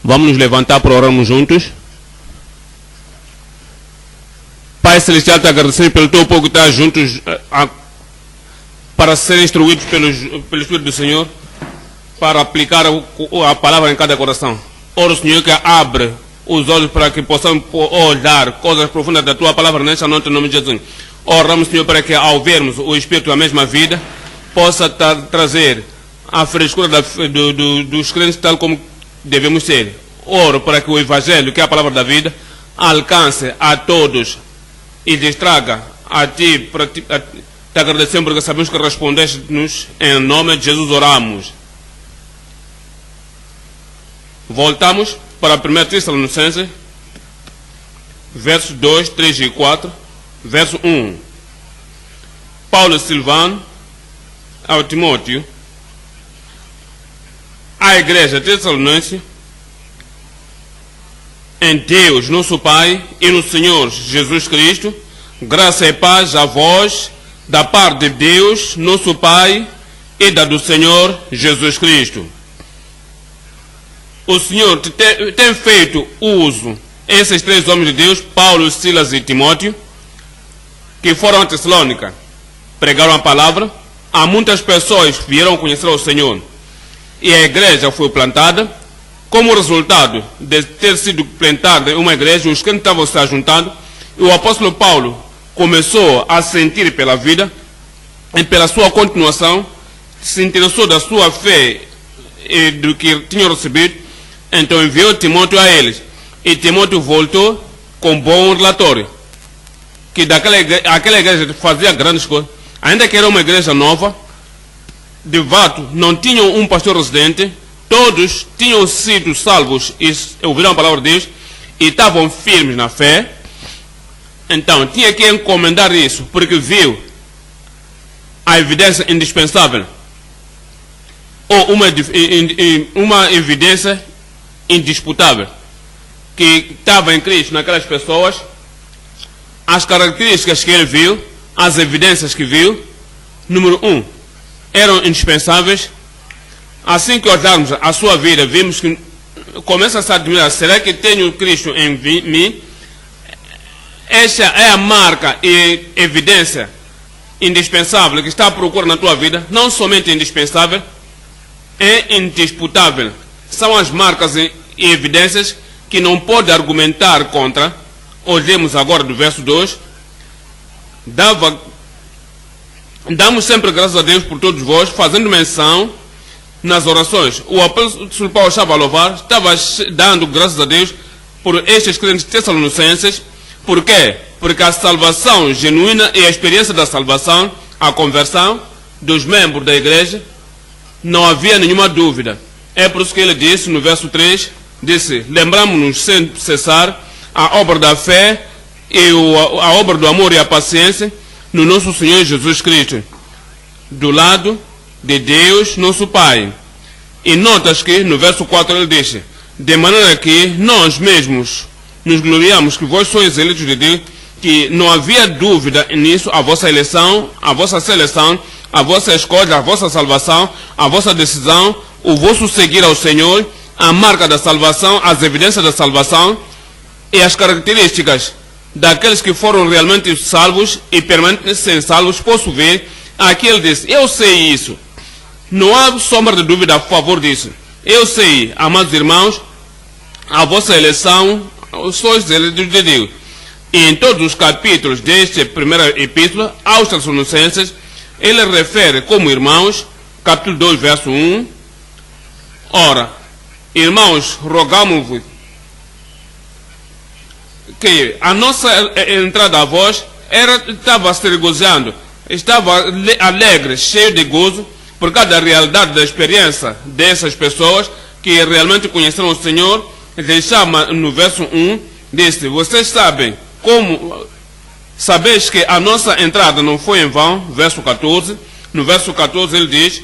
Vamos nos levantar para orarmos juntos. Pai Celestial, te agradecemos pelo teu povo que está juntos para serem instruídos pelo Espírito do Senhor, para aplicar a palavra em cada coração. Oro, Senhor, que abre os olhos para que possamos olhar coisas profundas da tua palavra nesta noite, em nome de Jesus. Oramos, Senhor, para que ao vermos o Espírito da mesma vida, possa trazer a frescura dos crentes tal como devemos ser. Oro para que o Evangelho, que é a palavra da vida, alcance a todos e distraga a ti. Te agradecemos porque sabemos que respondeste-nos. Em nome de Jesus oramos. Voltamos para 1 Tessalonicenses, versos 2, 3 e 4, verso 1. Paulo Silvano ao Timóteo, a igreja tessalonicense, em Deus, nosso Pai, e no Senhor Jesus Cristo, graça e paz a vós, da parte de Deus, nosso Pai, e da do Senhor Jesus Cristo. O Senhor tem feito uso, esses três homens de Deus, Paulo, Silas e Timóteo, que foram a Tessalônica, pregaram a palavra, há muitas pessoas que vieram conhecer o Senhor, e a igreja foi plantada. Como resultado de ter sido plantada uma igreja, os crentes estavam se ajuntando, e o apóstolo Paulo começou a sentir pela vida, e pela sua continuação, se interessou da sua fé e do que tinham recebido, então enviou Timóteo a eles, e Timóteo voltou com bom relatório, que aquela igreja fazia grandes coisas, ainda que era uma igreja nova, de fato não tinham um pastor residente, todos tinham sido salvos e ouviram a palavra de Deus e estavam firmes na fé. Então tinha que encomendar isso, porque viu a evidência indispensável, ou uma evidência indisputável, que estava em Cristo naquelas pessoas, as características que ele viu, as evidências que viu, número 1, eram indispensáveis. Assim que olharmos a sua vida, vimos que começa a se admirar, será que tenho Cristo em mim? Essa é a marca e evidência indispensável que está à procura na tua vida, não somente indispensável, é indisputável. São as marcas e evidências que não pode argumentar contra. Olhemos agora do verso 2. Damos sempre graças a Deus por todos vós, fazendo menção nas orações. O apóstolo Paulo estava a louvar, estava dando graças a Deus por estes crentes tessalonicenses. Por quê? Porque a salvação genuína e a experiência da salvação, a conversão dos membros da igreja, não havia nenhuma dúvida. É por isso que ele disse no verso 3, disse, lembramos-nos sem cessar a obra da fé e a obra do amor e a paciência no nosso Senhor Jesus Cristo, do lado de Deus, nosso Pai. E notas que no verso 4 ele diz, de maneira que nós mesmos nos gloriamos que vós sois eleitos de Deus, que não havia dúvida nisso, a vossa eleição, a vossa seleção, a vossa escolha, a vossa salvação, a vossa decisão, o vosso seguir ao Senhor, a marca da salvação, as evidências da salvação e as características daqueles que foram realmente salvos e permanecem salvos. Posso ver, aqui ele diz, eu sei isso, não há sombra de dúvida a favor disso. Eu sei, amados irmãos, a vossa eleição, sois eleitos de Deus. E em todos os capítulos desta primeira epístola aos Tessalonicenses, ele refere como irmãos, capítulo 2, verso 1, ora, irmãos, rogamos-vos que a nossa entrada a vós estava se regozijando, estava alegre, cheio de gozo, por causa da realidade da experiência dessas pessoas que realmente conheceram o Senhor. Ele chama no verso 1, disse, vocês sabem como, sabeis que a nossa entrada não foi em vão, verso 14, no verso 14 ele diz,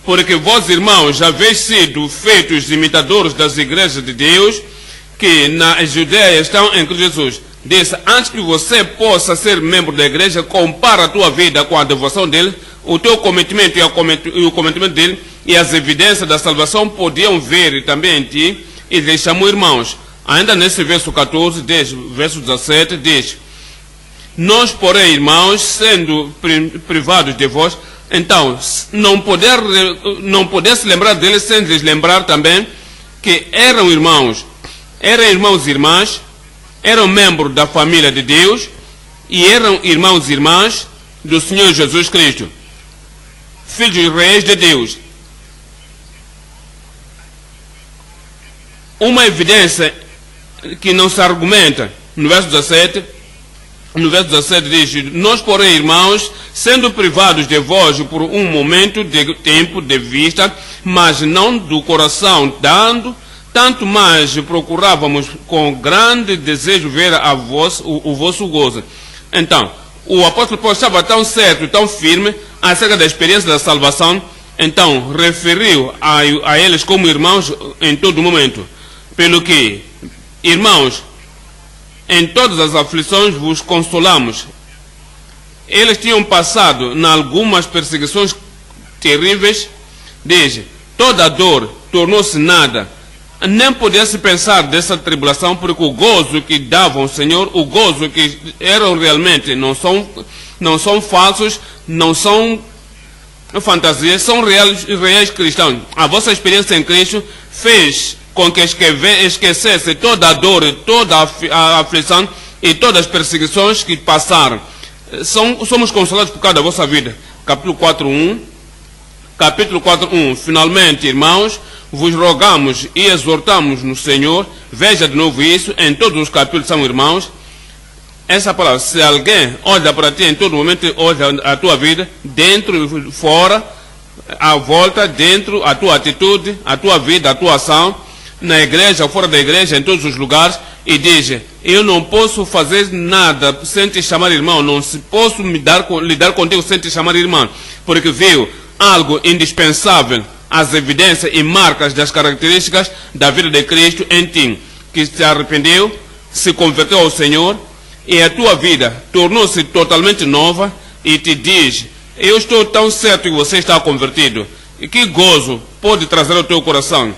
porque vós irmãos já haveis sido feitos imitadores das igrejas de Deus, que na Judeia estão em Cristo Jesus. Diz, antes que você possa ser membro da igreja, compara a tua vida com a devoção dele, o teu cometimento e o cometimento dele e as evidências da salvação podiam ver também em ti, e eles chamam irmãos. Ainda nesse verso 14, verso 17, diz: nós, porém, irmãos, sendo privados de vós, então, não poder se lembrar deles sem lhes lembrar também que eram irmãos e irmãs, eram membros da família de Deus e eram irmãos e irmãs do Senhor Jesus Cristo, filhos reis de Deus. Uma evidência que não se argumenta no verso 17 diz: nós, porém, irmãos, sendo privados de vós por um momento de tempo de vista, mas não do coração, tanto mais procurávamos com grande desejo ver o vosso gozo. Então, o apóstolo Paulo estava tão certo, tão firme acerca da experiência da salvação, então referiu a eles como irmãos em todo momento. Pelo que, irmãos, em todas as aflições vos consolamos. Eles tinham passado em algumas perseguições terríveis. Diz: toda dor tornou-se nada. Nem podia-se pensar dessa tribulação, porque o gozo que davam ao Senhor, o gozo que eram realmente, não são falsos, não são fantasias, são reais cristãos. A vossa experiência em Cristo fez com que esquecesse toda a dor, toda a aflição e todas as perseguições que passaram. Somos consolados por causa da vossa vida. Capítulo 4:1. Finalmente, irmãos, vos rogamos e exortamos no Senhor. Veja de novo isso, em todos os capítulos são irmãos. Essa palavra: se alguém olha para ti em todo momento, olha a tua vida, dentro e fora, à volta, dentro, a tua atitude, a tua vida, a tua ação, na igreja, fora da igreja, em todos os lugares, e diz: eu não posso fazer nada sem te chamar irmão, não posso lidar contigo sem te chamar irmão, porque viu algo indispensável, as evidências e marcas das características da vida de Cristo em ti, que se arrependeu, se converteu ao Senhor, e a tua vida tornou-se totalmente nova, e te diz: eu estou tão certo que você está convertido, e que gozo pode trazer ao teu coração.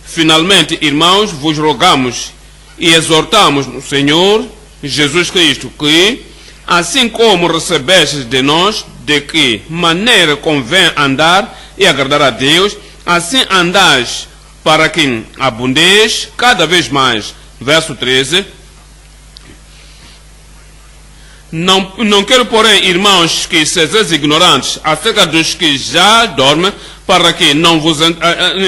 Finalmente, irmãos, vos rogamos e exortamos no Senhor Jesus Cristo que, assim como recebestes de nós, de que maneira convém andar e agradar a Deus, assim andais, para que abundeis cada vez mais. Verso 13. Não quero, porém, irmãos, que sejais ignorantes acerca dos que já dormem, para que não vos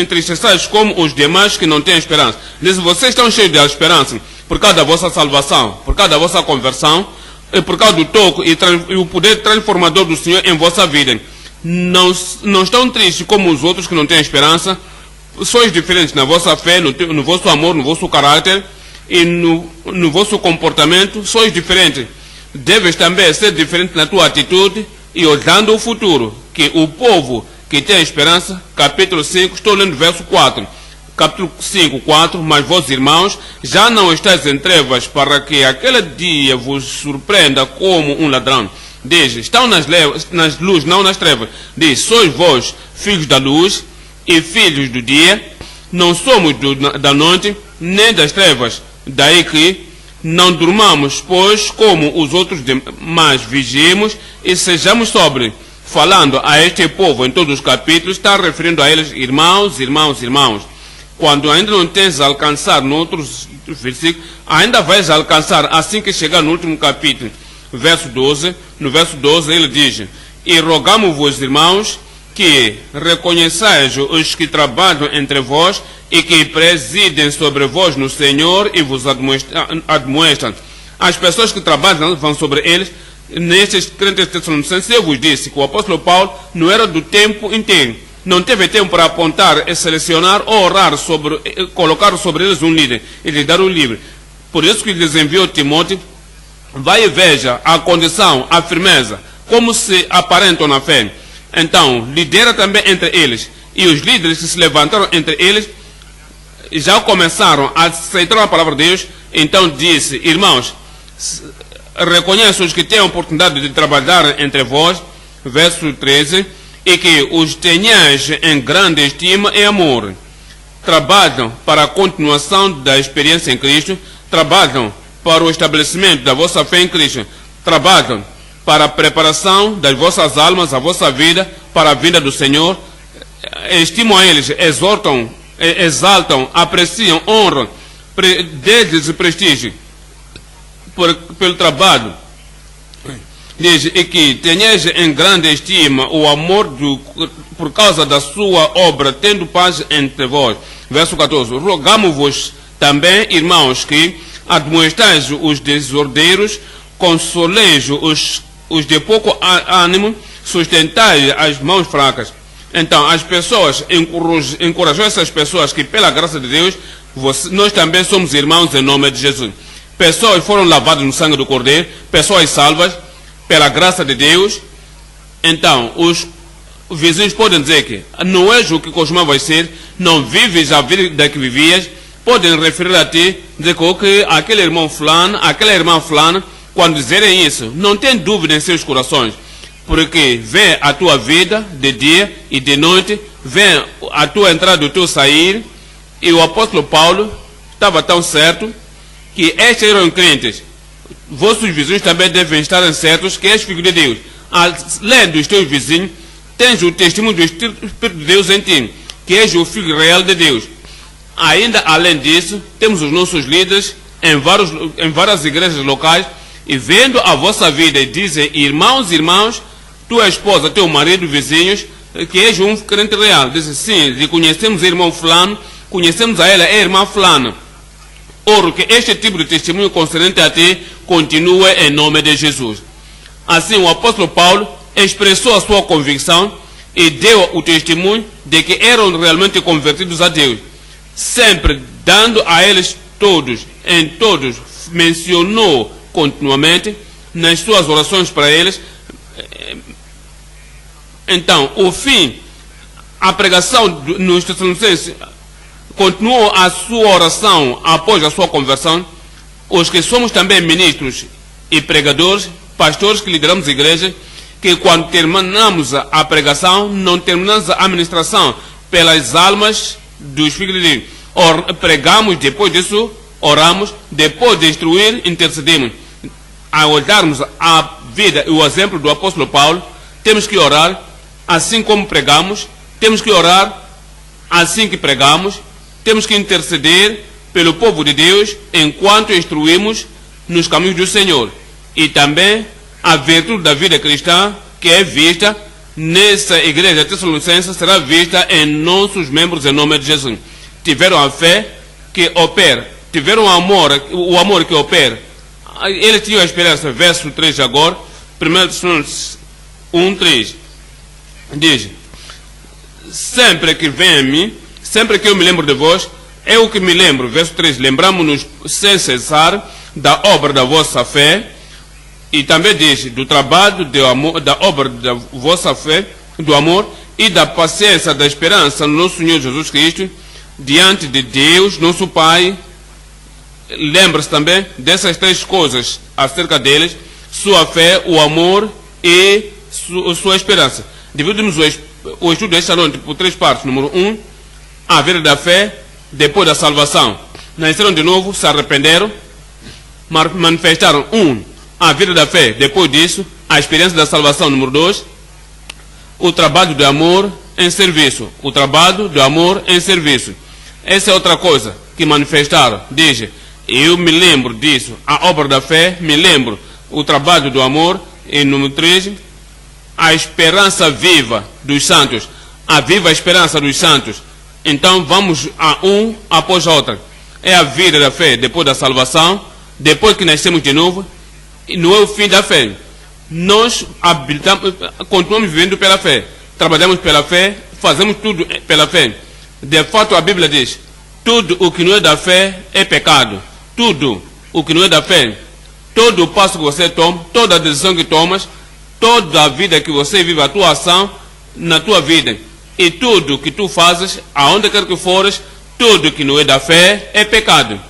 entristeçais como os demais que não têm esperança. Diz: vocês estão cheios de esperança por causa da vossa salvação, por causa da vossa conversão, e por causa do toque e o poder transformador do Senhor em vossa vida. Não estão tristes como os outros que não têm esperança. Sois diferentes na vossa fé, no vosso amor, no vosso caráter e no vosso comportamento. Sois diferentes. Deves também ser diferente na tua atitude e olhando o futuro, que o povo que tem esperança. Capítulo 5, estou lendo verso 4. Capítulo 5, 4. Mas vós, irmãos, já não estáis em trevas, para que aquele dia vos surpreenda como um ladrão. Diz: estão nas luzes, não nas trevas. Diz: sois vós filhos da luz e filhos do dia, não somos da noite nem das trevas. Daí que não durmamos, pois, como os outros, mas vigiemos e sejamos sóbrios. Falando a este povo em todos os capítulos, está referindo a eles irmãos, irmãos, irmãos. Quando ainda não tens alcançar no outros versículos, ainda vais alcançar assim que chegar no último capítulo, verso 12. No verso 12 ele diz: e rogamos-vos, irmãos, que reconheçais os que trabalham entre vós e que presidem sobre vós no Senhor e vos admoestam. As pessoas que trabalham vão sobre eles. Nestes 30 Tessalonicenses, eu vos disse que o apóstolo Paulo não era do tempo inteiro. Não teve tempo para apontar, selecionar ou orar colocar sobre eles um líder e lhes dar um livro. Por isso que lhes enviou Timóteo. Vai e veja a condição, a firmeza, como se aparentam na fé. Então, lidera também entre eles. E os líderes que se levantaram entre eles já começaram a aceitar a palavra de Deus. Então disse: irmãos, reconheço os que têm a oportunidade de trabalhar entre vós verso 13, e que os tenhais em grande estima e amor. Trabalham para a continuação da experiência em Cristo, trabalham para o estabelecimento da vossa fé em Cristo, trabalham para a preparação das vossas almas, a vossa vida, para a vinda do Senhor. Estimam a eles, exortam, exaltam, apreciam, honram, dê-lhes prestígio pelo trabalho. Diz, e que tenhais em grande estima o amor por causa da sua obra, tendo paz entre vós. Verso 14. Rogamo-vos também, irmãos, que admoestais os desordeiros, consoleis os de pouco ânimo, sustentai as mãos fracas. Então, as pessoas, encorajam essas pessoas que, pela graça de Deus, nós também somos irmãos em nome de Jesus. Pessoas foram lavadas no sangue do Cordeiro, pessoas salvas pela graça de Deus. Então, os vizinhos podem dizer que não és o que costumavas ser, não vives a vida que vivias, podem referir a ti, dizer que aquele irmão fulano, aquela irmã fulana, quando dizerem isso, não tem dúvida em seus corações, porque vê a tua vida de dia e de noite, vê a tua entrada e o teu sair, e o apóstolo Paulo estava tão certo que estes eram crentes. Vossos vizinhos também devem estar certos que és filho de Deus. Além dos teus vizinhos, tens o testemunho do Espírito de Deus em ti, que és o filho real de Deus. Ainda além disso, temos os nossos líderes em várias igrejas locais, e vendo a vossa vida, dizem, irmãos, tua esposa, teu marido, vizinhos, que és um crente real. Dizem, sim, e conhecemos o irmão fulano, conhecemos a ela, a irmã fulana. Oro que este tipo de testemunho concernente a ti continue em nome de Jesus. Assim, o apóstolo Paulo expressou a sua convicção e deu o testemunho de que eram realmente convertidos a Deus. Sempre dando a eles todos, em todos, mencionou continuamente nas suas orações para eles. Então, o fim, a pregação nos Tessalonicenses continuou a sua oração após a sua conversão. Os que somos também ministros e pregadores, pastores que lideramos a igreja, que quando terminamos a pregação, não terminamos a administração pelas almas dos filhos de Deus. Pregamos, depois disso oramos, depois de instruir, intercedemos. Ao olharmos a vida e o exemplo do apóstolo Paulo, temos que orar assim como pregamos, temos que orar assim que pregamos, temos que interceder pelo povo de Deus enquanto instruímos nos caminhos do Senhor. E também a virtude da vida cristã, que é vista nessa igreja tessalonicense, será vista em nossos membros em nome de Jesus. Tiveram a fé que opera, tiveram o amor que opera. Eles tinham a esperança, verso 3 agora, 1 Tessalonicenses 1:3, diz, sempre que vem a mim, sempre que eu me lembro de vós, é o que me lembro, verso 3, lembramos-nos sem cessar da obra da vossa fé, e também diz, do trabalho, do amor, da obra da vossa fé, do amor e da paciência, da esperança no nosso Senhor Jesus Cristo, diante de Deus, nosso Pai. Lembra-se também dessas três coisas acerca deles: sua fé, o amor e sua esperança. Dividimos o estudo desta noite por três partes. Número 1, a vida da fé depois da salvação. Nasceram de novo, se arrependeram, manifestaram a vida da fé. Depois disso, a experiência da salvação. Número 2, o trabalho de amor em serviço. O trabalho de amor em serviço. Essa é outra coisa que manifestaram. Diz, eu me lembro disso. A obra da fé, me lembro. O trabalho do amor. E número 3, a esperança viva dos santos. A viva esperança dos santos. Então vamos a um após a outra. É a vida da fé depois da salvação, depois que nascemos de novo, e não é o fim da fé. Nós continuamos vivendo pela fé, trabalhamos pela fé, fazemos tudo pela fé. De fato a Bíblia diz, tudo o que não é da fé é pecado. Tudo o que não é da fé, todo o passo que você toma, toda a decisão que tomas, toda a vida que você vive, a tua ação na tua vida, e tudo que tu fazes, aonde quer que fores, tudo que não é da fé é pecado.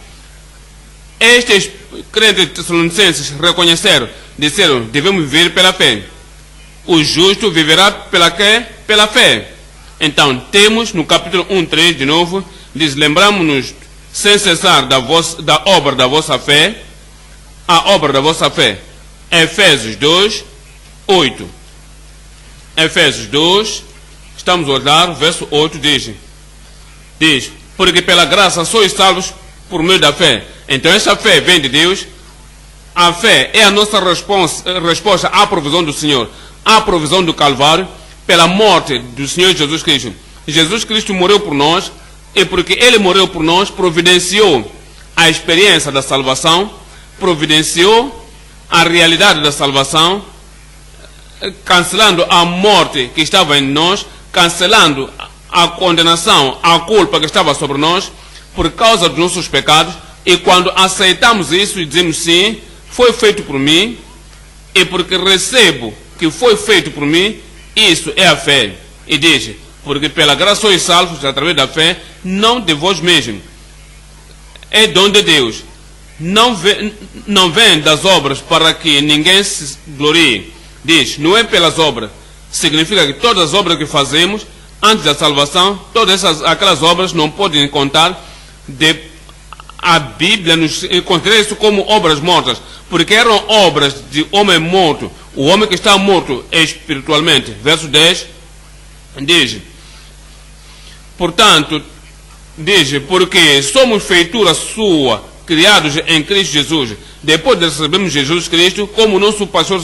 Estes crentes tessalonicenses reconheceram, disseram, devemos viver pela fé. o justo viverá pela quê? Pela fé. Então, temos no capítulo 1:3, de novo, diz: lembramos-nos sem cessar da obra da vossa fé, a obra da vossa fé. Efésios 2:8. Efésios 2, estamos a olhar, verso 8 diz: porque pela graça sois salvos por meio da fé. Então essa fé vem de Deus. A fé é a nossa resposta à provisão do Senhor, à provisão do Calvário, pela morte do Senhor Jesus Cristo. Jesus Cristo morreu por nós, e porque Ele morreu por nós, providenciou a experiência da salvação, providenciou a realidade da salvação, cancelando a morte que estava em nós, cancelando a condenação, a culpa que estava sobre nós, por causa dos nossos pecados. E quando aceitamos isso e dizemos sim, foi feito por mim, e porque recebo que foi feito por mim, isso é a fé. E diz: porque pela graça sois salvos através da fé, não de vós mesmos, é dom de Deus, não vem das obras, para que ninguém se glorie. Diz: não é pelas obras. Significa que todas as obras que fazemos antes da salvação, todas aquelas obras não podem contar. A Bíblia nos considera isso como obras mortas, porque eram obras de homem morto, o homem que está morto espiritualmente. Verso 10 diz: portanto, diz: porque somos feitura sua, criados em Cristo Jesus, depois de recebermos Jesus Cristo como nosso pastor,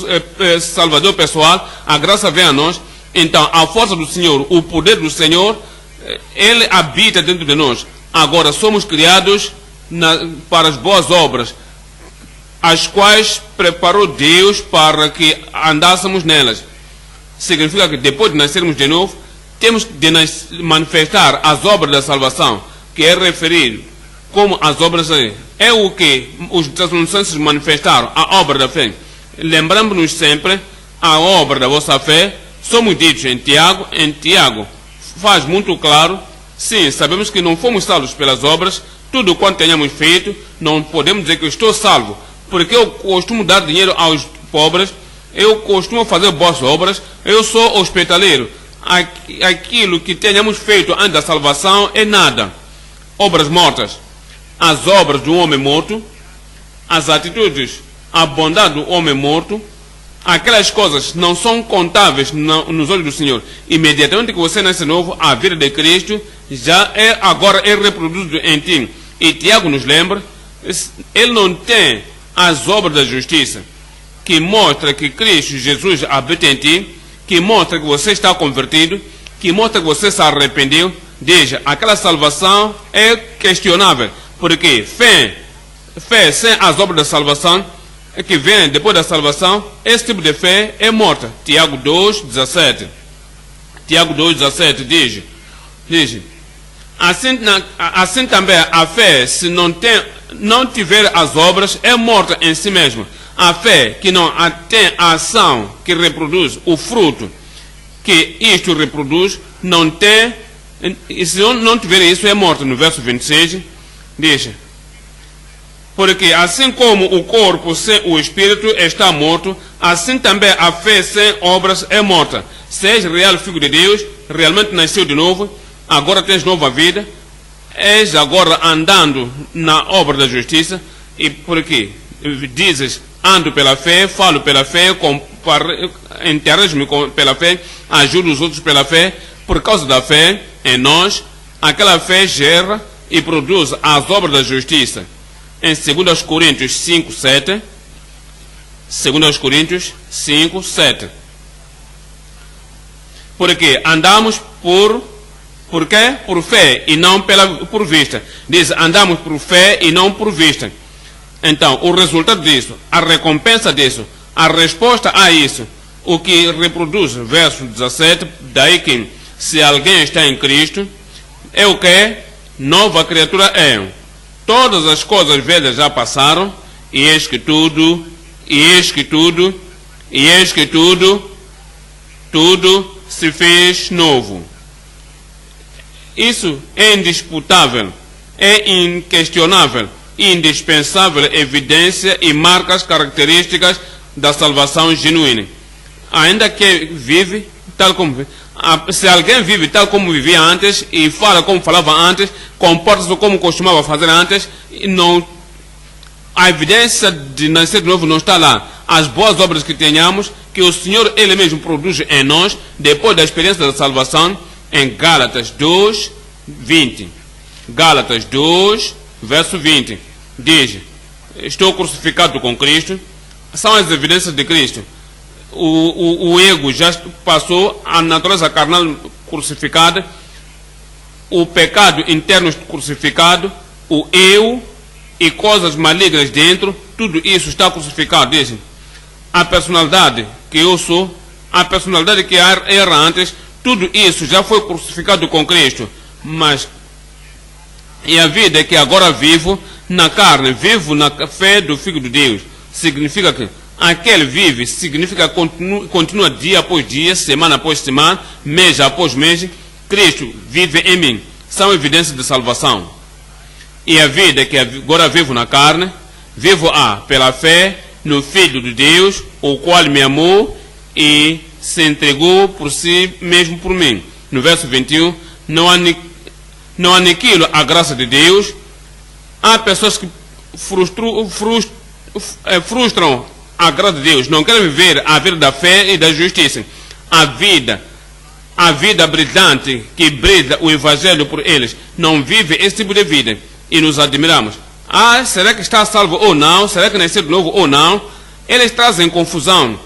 salvador pessoal, a graça vem a nós. Então a força do Senhor, o poder do Senhor, Ele habita dentro de nós. Agora somos criados para as boas obras, as quais preparou Deus para que andássemos nelas. Significa que depois de nascermos de novo, temos de manifestar as obras da salvação, que é referido como as obras. É o que os Tessalonicenses manifestaram, a obra da fé. Lembramos-nos sempre a obra da vossa fé. Somos ditos em Tiago faz muito claro: sim, sabemos que não fomos salvos pelas obras. Tudo quanto tenhamos feito, não podemos dizer que eu estou salvo, porque eu costumo dar dinheiro aos pobres, eu costumo fazer boas obras, eu sou hospitaleiro. Aquilo que tenhamos feito antes da salvação é nada. Obras mortas. As obras do homem morto, as atitudes, a bondade do homem morto, aquelas coisas não são contáveis nos olhos do Senhor. Imediatamente que você nasce novo, a vida de Cristo agora é reproduzido em ti. E Tiago nos lembra: ele não tem as obras da justiça, que mostra que Cristo Jesus habita em ti, que mostra que você está convertido, que mostra que você se arrependeu. Diz: aquela salvação é questionável, porque fé sem as obras da salvação, que vem depois da salvação, esse tipo de fé é morta. Tiago 2:17. Tiago 2:17 diz: assim também a fé, se não tiver as obras, é morta em si mesma. A fé que não tem a ação que reproduz o fruto que isto reproduz, não tem, e se não tiver isso, é morta. No verso 26 diz: porque assim como o corpo sem o espírito está morto, assim também a fé sem obras é morta. Se és real filho de Deus, realmente nasceu de novo, agora tens nova vida, és agora andando na obra da justiça. E porque dizes: ando pela fé, falo pela fé, interajo-me pela fé, ajudo os outros pela fé. Por causa da fé em nós, aquela fé gera e produz as obras da justiça. Em 2 Coríntios 5:7, 2 Coríntios 5:7. Porque andamos por quê? Por fé e não por vista. Diz: andamos por fé e não por vista. Então, o resultado disso, a recompensa disso, a resposta a isso, o que reproduz, verso 17, daí que se alguém está em Cristo, é o que? Nova criatura é. Todas as coisas velhas já passaram, e eis que tudo se fez novo. Isso é indisputável, é inquestionável, indispensável evidência e marcas características da salvação genuína. ainda que vive tal como vive. Se alguém vive tal como vivia antes e fala como falava antes, comporta-se como costumava fazer antes, não, a evidência de nascer de novo não está lá. As boas obras que tenhamos, que o Senhor Ele mesmo produz em nós, depois da experiência da salvação, em Gálatas 2, 20. Gálatas 2, verso 20. Diz: estou crucificado com Cristo. São as evidências de Cristo. O ego já passou, a natureza carnal crucificada, o pecado interno crucificado, o eu e coisas malignas dentro, tudo isso está crucificado. Diz: a personalidade que eu sou, a personalidade que era antes, tudo isso já foi crucificado com Cristo. Mas e a vida que agora vivo na carne, vivo na fé do Filho de Deus. Significa que aquele vive, significa continua dia após dia, semana após semana, mês após mês. Cristo vive em mim. São evidências de salvação. E a vida que agora vivo na carne, vivo pela fé no Filho de Deus, o qual me amou e se entregou por si mesmo por mim. No verso 21, não aniquilo a graça de Deus. Há pessoas que frustram a graça de Deus, não querem viver a vida da fé e da justiça. A vida brilhante que brilha o Evangelho por eles, não vive esse tipo de vida. E nos admiramos. Será que está salvo ou não? Será que nasceu de novo ou não? Eles trazem confusão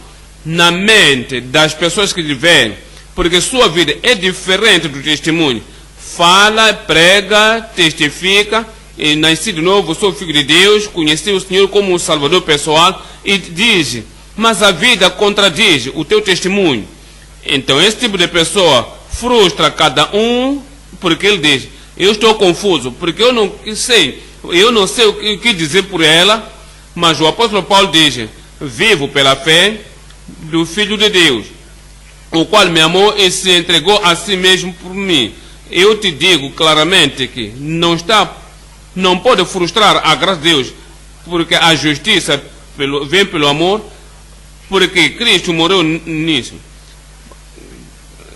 na mente das pessoas que lhe veem, porque sua vida é diferente do testemunho. Fala, prega, testifica, e nasci de novo, sou filho de Deus, conheci o Senhor como um salvador pessoal, e diz, mas a vida contradiz o teu testemunho. Então esse tipo de pessoa frustra cada um, porque ele diz: eu estou confuso, porque eu não sei o que dizer por ela. Mas o apóstolo Paulo diz: vivo pela fé do Filho de Deus, o qual me amou e se entregou a si mesmo por mim. Eu te digo claramente que não pode frustrar a graça de Deus, porque a justiça vem pelo amor, porque Cristo morreu nisso.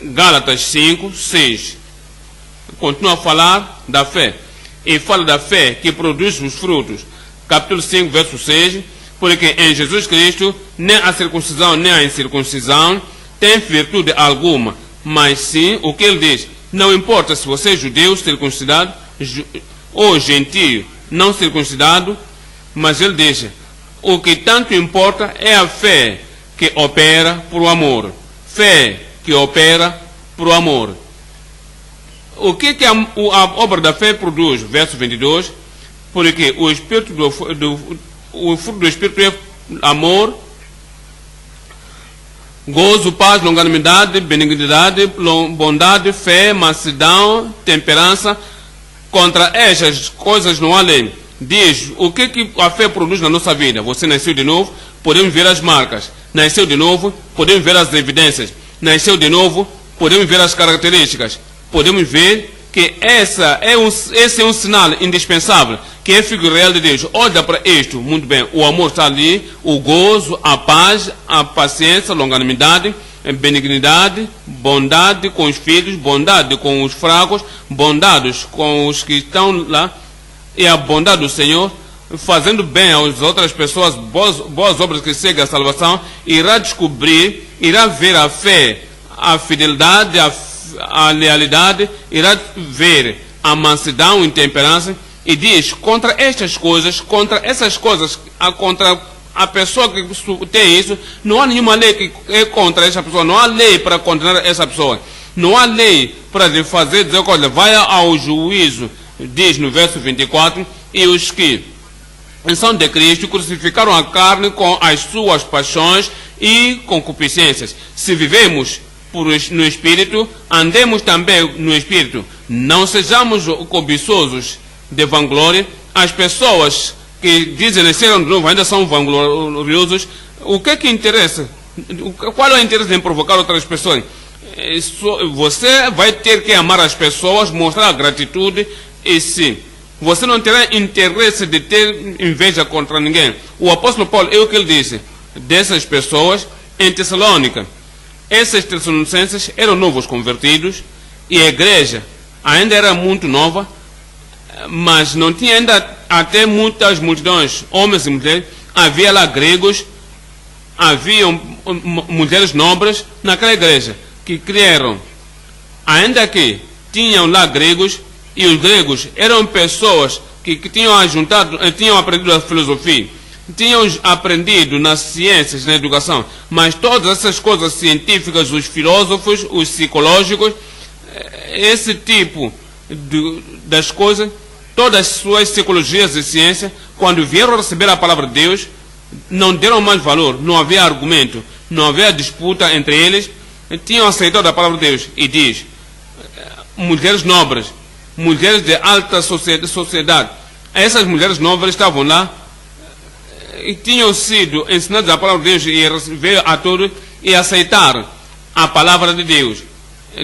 Gálatas 5, 6. Continua a falar da fé. E fala da fé que produz os frutos. Capítulo 5, verso 6. Porque em Jesus Cristo, nem a circuncisão nem a incircuncisão tem virtude alguma. Mas sim, o que ele diz: não importa se você é judeu, circuncidado, ou gentio, não circuncidado. Mas ele diz: o que tanto importa é a fé que opera por amor. Fé que opera por amor. O que a obra da fé produz? Verso 22. Porque o Espírito o fruto do Espírito é amor, gozo, paz, longanimidade, benignidade, bondade, fé, mansidão, temperança. Contra estas coisas não há lei. Diz o que a fé produz na nossa vida. Você nasceu de novo, podemos ver as marcas. Nasceu de novo, podemos ver as evidências. Nasceu de novo, podemos ver as características. Podemos ver que esse é um sinal indispensável, que é figura real de Deus. Olha para isto, muito bem, o amor está ali, o gozo, a paz, a paciência, a longanimidade, a benignidade, bondade com os filhos, bondade com os fracos, bondade com os que estão lá, e a bondade do Senhor, fazendo bem às outras pessoas, boas obras que seguem a salvação, irá descobrir, irá ver a fé, a fidelidade, a lealidade, irá ver a mansidão e temperança. E diz: contra essas coisas, contra a pessoa que tem isso, não há nenhuma lei que é contra essa pessoa, não há lei para condenar essa pessoa, não há lei para lhe fazer dizer: olha, vai ao juízo. Diz no verso 24: e os que são de Cristo crucificaram a carne com as suas paixões e concupiscências. Se vivemos no Espírito, andemos também no Espírito. Não sejamos cobiçosos de vanglória. As pessoas que dizem nasceram de novo ainda são vangloriosos. O que interessa? Qual é o interesse em provocar outras pessoas? Você vai ter que amar as pessoas, mostrar gratitude, e sim, você não terá interesse de ter inveja contra ninguém. O apóstolo Paulo, é o que ele disse dessas pessoas em Tessalônica. esses tessalonicenses eram novos convertidos e a igreja ainda era muito nova, mas não tinha ainda até muitas multidões, homens e mulheres. Havia lá gregos, haviam mulheres nobres naquela igreja que creram, ainda que tinham lá gregos, e os gregos eram pessoas que tinham aprendido a filosofia, tinham aprendido nas ciências, na educação, mas todas essas coisas científicas, os filósofos, os psicológicos, esse tipo das coisas, todas as suas psicologias e ciências, quando vieram receber a palavra de Deus, não deram mais valor, não havia argumento, não havia disputa entre eles, tinham aceitado a palavra de Deus. E diz, mulheres nobres, mulheres de alta sociedade, essas mulheres nobres estavam lá e tinham sido ensinadas a palavra de Deus e veio a todos e aceitaram a palavra de Deus.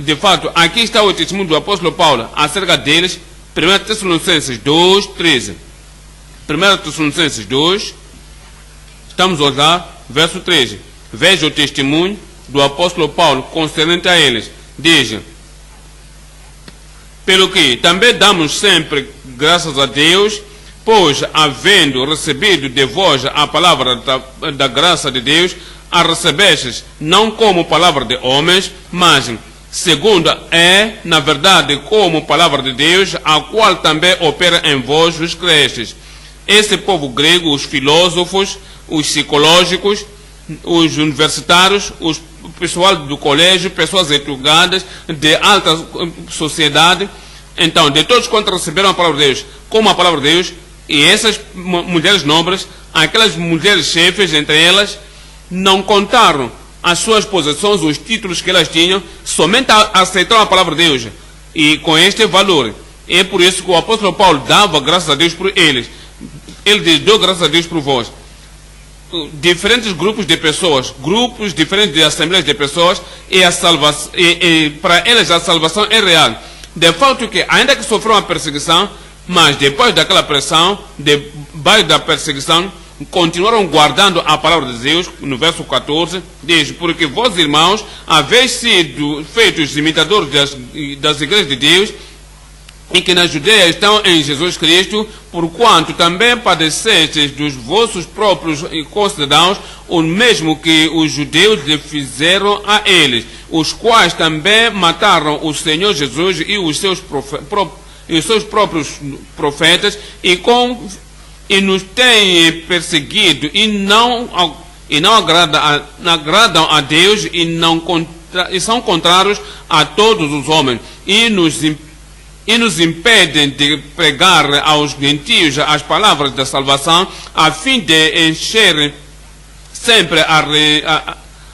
De fato, aqui está o testemunho do apóstolo Paulo acerca deles. 1 Tessalonicenses 2, 13. 1 Tessalonicenses 2, estamos a olhar, verso 13. Veja o testemunho do apóstolo Paulo concernente a eles. Diz: pelo que também damos sempre graças a Deus, pois, havendo recebido de vós a palavra da graça de Deus, a recebestes não como palavra de homens, mas segundo é, na verdade, como palavra de Deus, a qual também opera em vós os crentes. Esse povo grego, os filósofos, os psicológicos, os universitários, o pessoal do colégio, pessoas educadas, de alta sociedade, então, de todos quantos receberam a palavra de Deus, como a palavra de Deus, e essas mulheres nobres, aquelas mulheres chefes, entre elas, não contaram as suas posições, os títulos que elas tinham, somente aceitaram a palavra de Deus, e com este valor. É por isso que o apóstolo Paulo dava graças a Deus por eles. Ele diz: dou graças a Deus por vós. Diferentes grupos de pessoas, grupos diferentes de assembleias de pessoas, e a salvação, para eles a salvação é real. De fato que, ainda que sofreram a perseguição, mas depois daquela pressão, debaixo da perseguição, continuaram guardando a palavra de Deus. No verso 14 diz: porque vós, irmãos, haveis sido feitos imitadores das igrejas de Deus, e que na Judeia estão em Jesus Cristo, porquanto também padecestes dos vossos próprios concidadãos o mesmo que os judeus lhe fizeram a eles, os quais também mataram o Senhor Jesus e os seus próprios profetas, e nos têm perseguido, e não agradam a Deus, e são contrários a todos os homens, e nos impedem de pregar aos gentios as palavras da salvação, a fim de encher sempre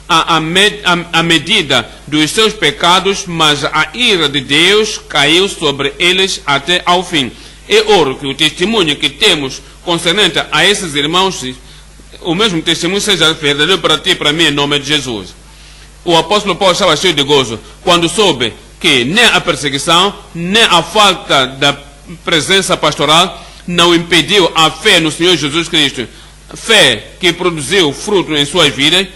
a medida dos seus pecados, mas a ira de Deus caiu sobre eles até ao fim. É oro que o testemunho que temos concernente a esses irmãos, o mesmo testemunho seja verdadeiro para ti e para mim, em nome de Jesus. O apóstolo Paulo estava cheio de gozo quando soube que nem a perseguição, nem a falta da presença pastoral não impediu a fé no Senhor Jesus Cristo. Fé que produziu fruto em suas vidas,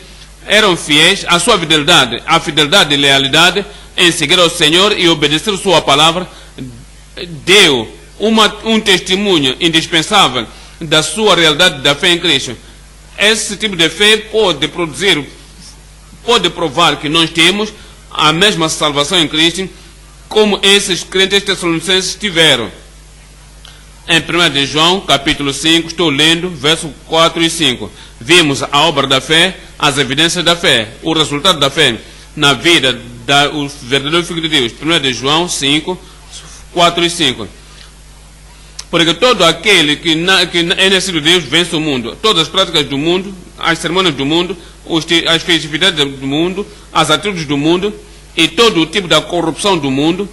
eram fiéis, a sua fidelidade, a fidelidade e lealidade em seguir ao Senhor e obedecer sua palavra, deu um testemunho indispensável da sua realidade da fé em Cristo. Esse tipo de fé pode provar que nós temos a mesma salvação em Cristo, como esses crentes tessalonicenses tiveram. Em 1 de João, capítulo 5, estou lendo, verso 4 e 5. Vimos a obra da fé, as evidências da fé, o resultado da fé na vida do verdadeiro Filho de Deus. 1 de João 5, 4 e 5. Porque todo aquele que é nascido de Deus vence o mundo. Todas as práticas do mundo, as cerimônias do mundo, as festividades do mundo, as atitudes do mundo e todo o tipo da corrupção do mundo,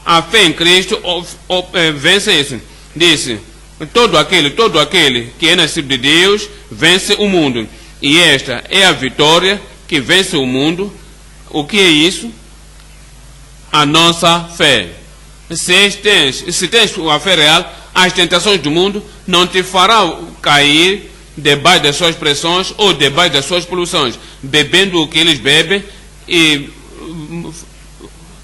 a fé em Cristo vence isso. Disse: todo aquele que é nascido de Deus vence o mundo. E esta é a vitória que vence o mundo. O que é isso? A nossa fé. Se tens a fé real, as tentações do mundo não te farão cair debaixo das suas pressões ou debaixo das suas poluições, bebendo o que eles bebem e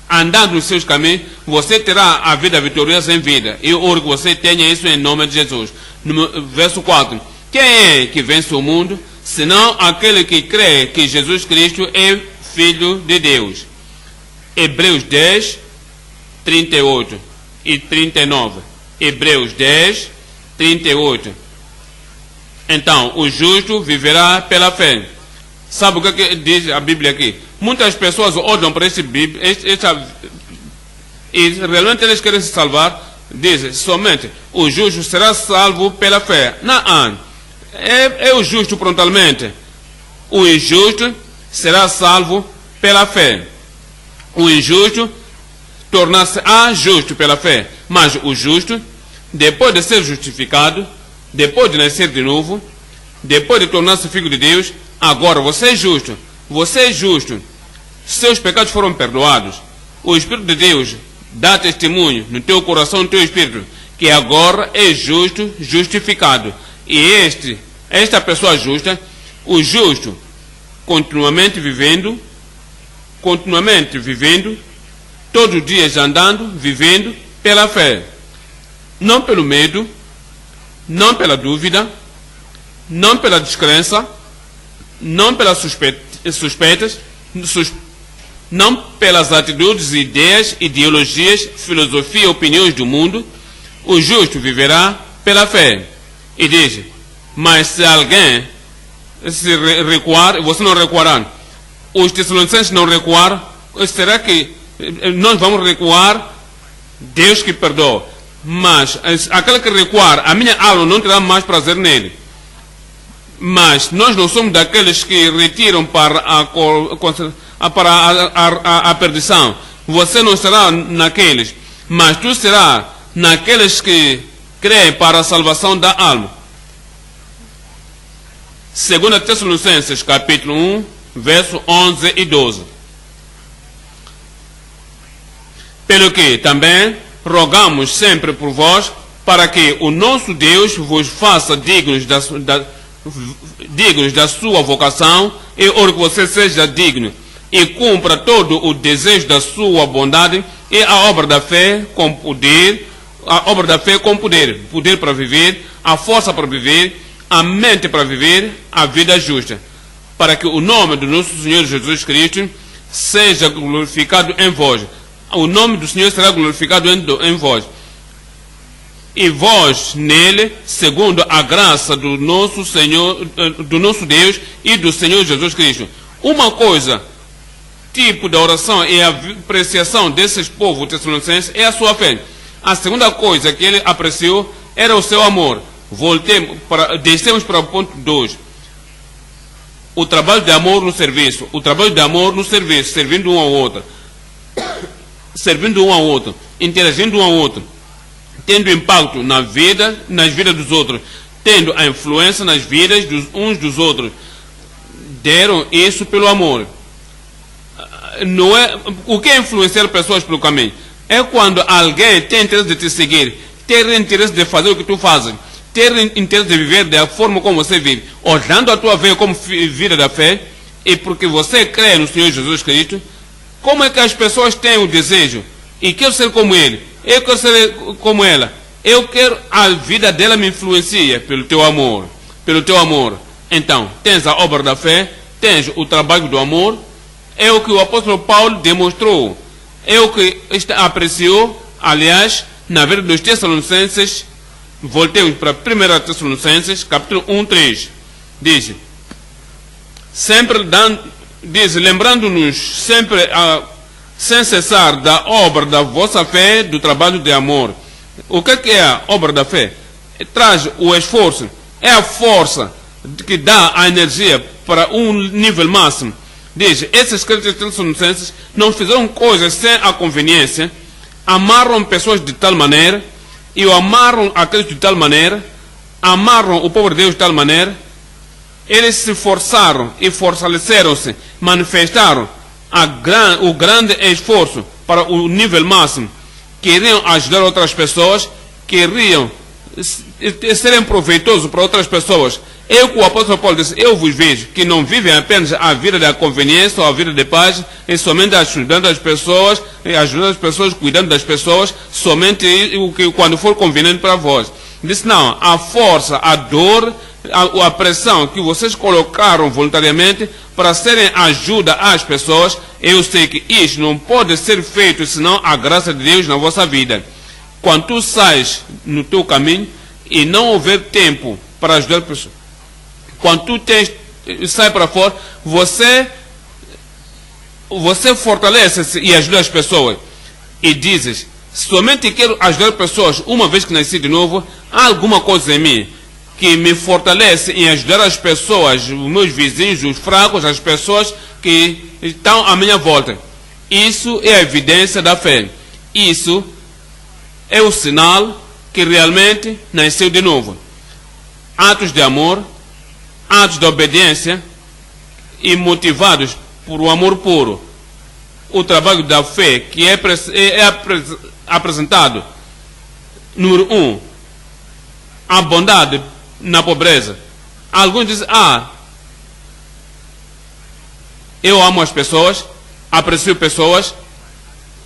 andando nos seus caminhos, você terá a vida vitoriosa em vida. E oro que você tenha isso em nome de Jesus. No verso 4. Quem é que vence o mundo, senão aquele que crê que Jesus Cristo é Filho de Deus? Hebreus 10, 38 e 39. Hebreus 10, 38. Então, o justo viverá pela fé. Sabe o que diz a Bíblia aqui? Muitas pessoas olham para esse Bíblia e realmente eles querem se salvar. Dizem somente o justo será salvo pela fé. Não, é o justo prontamente. O injusto será salvo pela fé. O injusto torna-se justo pela fé. Mas o justo, depois de ser justificado, depois de nascer de novo, depois de tornar-se filho de Deus, agora você é justo. Você é justo. Seus pecados foram perdoados. O Espírito de Deus dá testemunho no teu coração, no teu espírito, que agora é justo, justificado. E esta pessoa justa, o justo, continuamente vivendo, todos os dias andando, vivendo pela fé. Não pelo medo, não pela dúvida, não pela descrença, não pelas suspeitas, não pelas atitudes, ideias, ideologias, filosofia, opiniões do mundo. O justo viverá pela fé. E diz, mas se alguém se recuar, você não recuará. Os Tessalonicenses não recuaram. Será que nós vamos recuar? Deus que perdoa. Mas aquele que recuar, a minha alma não terá mais prazer nele. Mas nós não somos daqueles que retiram para a perdição. Você não será naqueles, mas tu serás naqueles que creem para a salvação da alma. 2 Tessalonicenses capítulo 1, verso 11 e 12. Pelo que também rogamos sempre por vós, para que o nosso Deus vos faça dignos da sua vocação, e oro que você seja digno, e cumpra todo o desejo da sua bondade, e a obra da fé com poder, poder para viver, a força para viver, a mente para viver a vida justa, para que o nome do nosso Senhor Jesus Cristo seja glorificado em vós. O nome do Senhor será glorificado em vós. E vós nele, segundo a graça do nosso Senhor, do nosso Deus e do Senhor Jesus Cristo. Uma coisa, tipo de oração e a apreciação desses povos tessalonicenses é a sua fé. A segunda coisa que ele apreciou era o seu amor. Descemos para o ponto 2. O trabalho de amor no serviço. O trabalho de amor no serviço, servindo um ao outro. Servindo um ao outro, interagindo um ao outro, tendo impacto nas vidas dos outros, tendo a influência nas vidas uns dos outros. Deram isso pelo amor. Não é, o que é influenciar pessoas pelo caminho? É quando alguém tem interesse de te seguir, ter interesse de fazer o que tu fazes, ter interesse de viver da forma como você vive, olhando a tua vida como vida da fé, e porque você crê no Senhor Jesus Cristo. Como é que as pessoas têm o desejo? E quero ser como ele. Eu quero ser como ela. Eu quero a vida dela me influencia pelo teu amor. Pelo teu amor. Então, tens a obra da fé, tens o trabalho do amor. É o que o apóstolo Paulo demonstrou. É o que apreciou, aliás, na vida dos Tessalonicenses. Voltemos para 1 Tessalonicenses, capítulo 1, 3. Diz, lembrando-nos sempre sem cessar da obra da vossa fé, do trabalho de amor. O que é a obra da fé? Traz o esforço, é a força que dá a energia para um nível máximo. Diz, esses crentes tessalonicenses não fizeram coisas sem a conveniência, amaram pessoas de tal maneira, e amaram aqueles de tal maneira, amaram o povo de Deus de tal maneira. Eles se forçaram e fortaleceram-se, manifestaram o grande esforço para o nível máximo. Queriam ajudar outras pessoas, queriam serem proveitosos para outras pessoas. É o que o apóstolo Paulo disse: eu vos vejo que não vivem apenas a vida da conveniência ou a vida de paz, e somente ajudando as pessoas, cuidando das pessoas, somente o que quando for conveniente para vós. Disse: não, a força, a dor, a pressão que vocês colocaram voluntariamente para serem ajuda às pessoas, eu sei que isso não pode ser feito senão a graça de Deus na vossa vida. Quando tu sais no teu caminho e não houver tempo para ajudar as pessoas, quando tu sai para fora, você fortalece-se e ajuda as pessoas. E dizes: somente quero ajudar pessoas uma vez que nasci de novo. Há alguma coisa em mim que me fortalece em ajudar as pessoas, os meus vizinhos, os fracos, as pessoas que estão à minha volta. Isso é a evidência da fé. Isso é o sinal que realmente nasceu de novo. Atos de amor, atos de obediência e motivados por um amor puro. O trabalho da fé que é apresentado. Número 1, a bondade na pobreza. Alguns dizem: eu amo as pessoas, aprecio pessoas,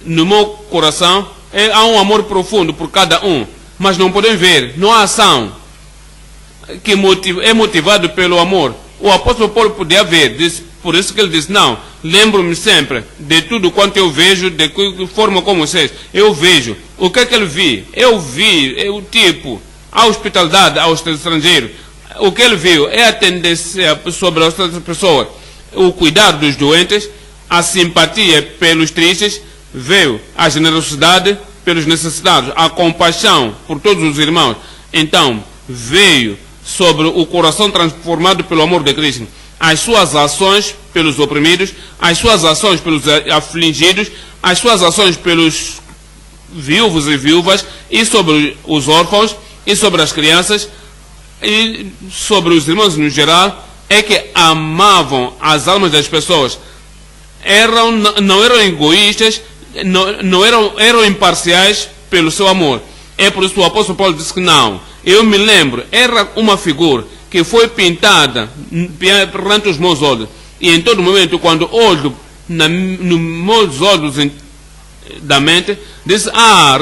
no meu coração há um amor profundo por cada um, mas não podem ver, não há ação que é motivado pelo amor. O apóstolo Paulo podia ver, por isso que ele diz: não, lembro-me sempre de tudo quanto eu vejo, de que forma como vocês, eu vejo. O que é que ele viu? Eu vi o tipo, a hospitalidade aos estrangeiros. O que ele viu é a tendência sobre as outras pessoas, o cuidado dos doentes, a simpatia pelos tristes, veio a generosidade pelos necessitados, a compaixão por todos os irmãos. Então, veio sobre o coração transformado pelo amor de Cristo, as suas ações pelos oprimidos, as suas ações pelos afligidos, as suas ações pelos viúvos e viúvas, e sobre os órfãos, e sobre as crianças, e sobre os irmãos no geral, é que amavam as almas das pessoas. Não eram egoístas, eram imparciais pelo seu amor. É por isso que o apóstolo Paulo disse que não. Eu me lembro, era uma figura que foi pintada perante os meus olhos. E em todo momento, quando olho nos meus olhos da mente, diz: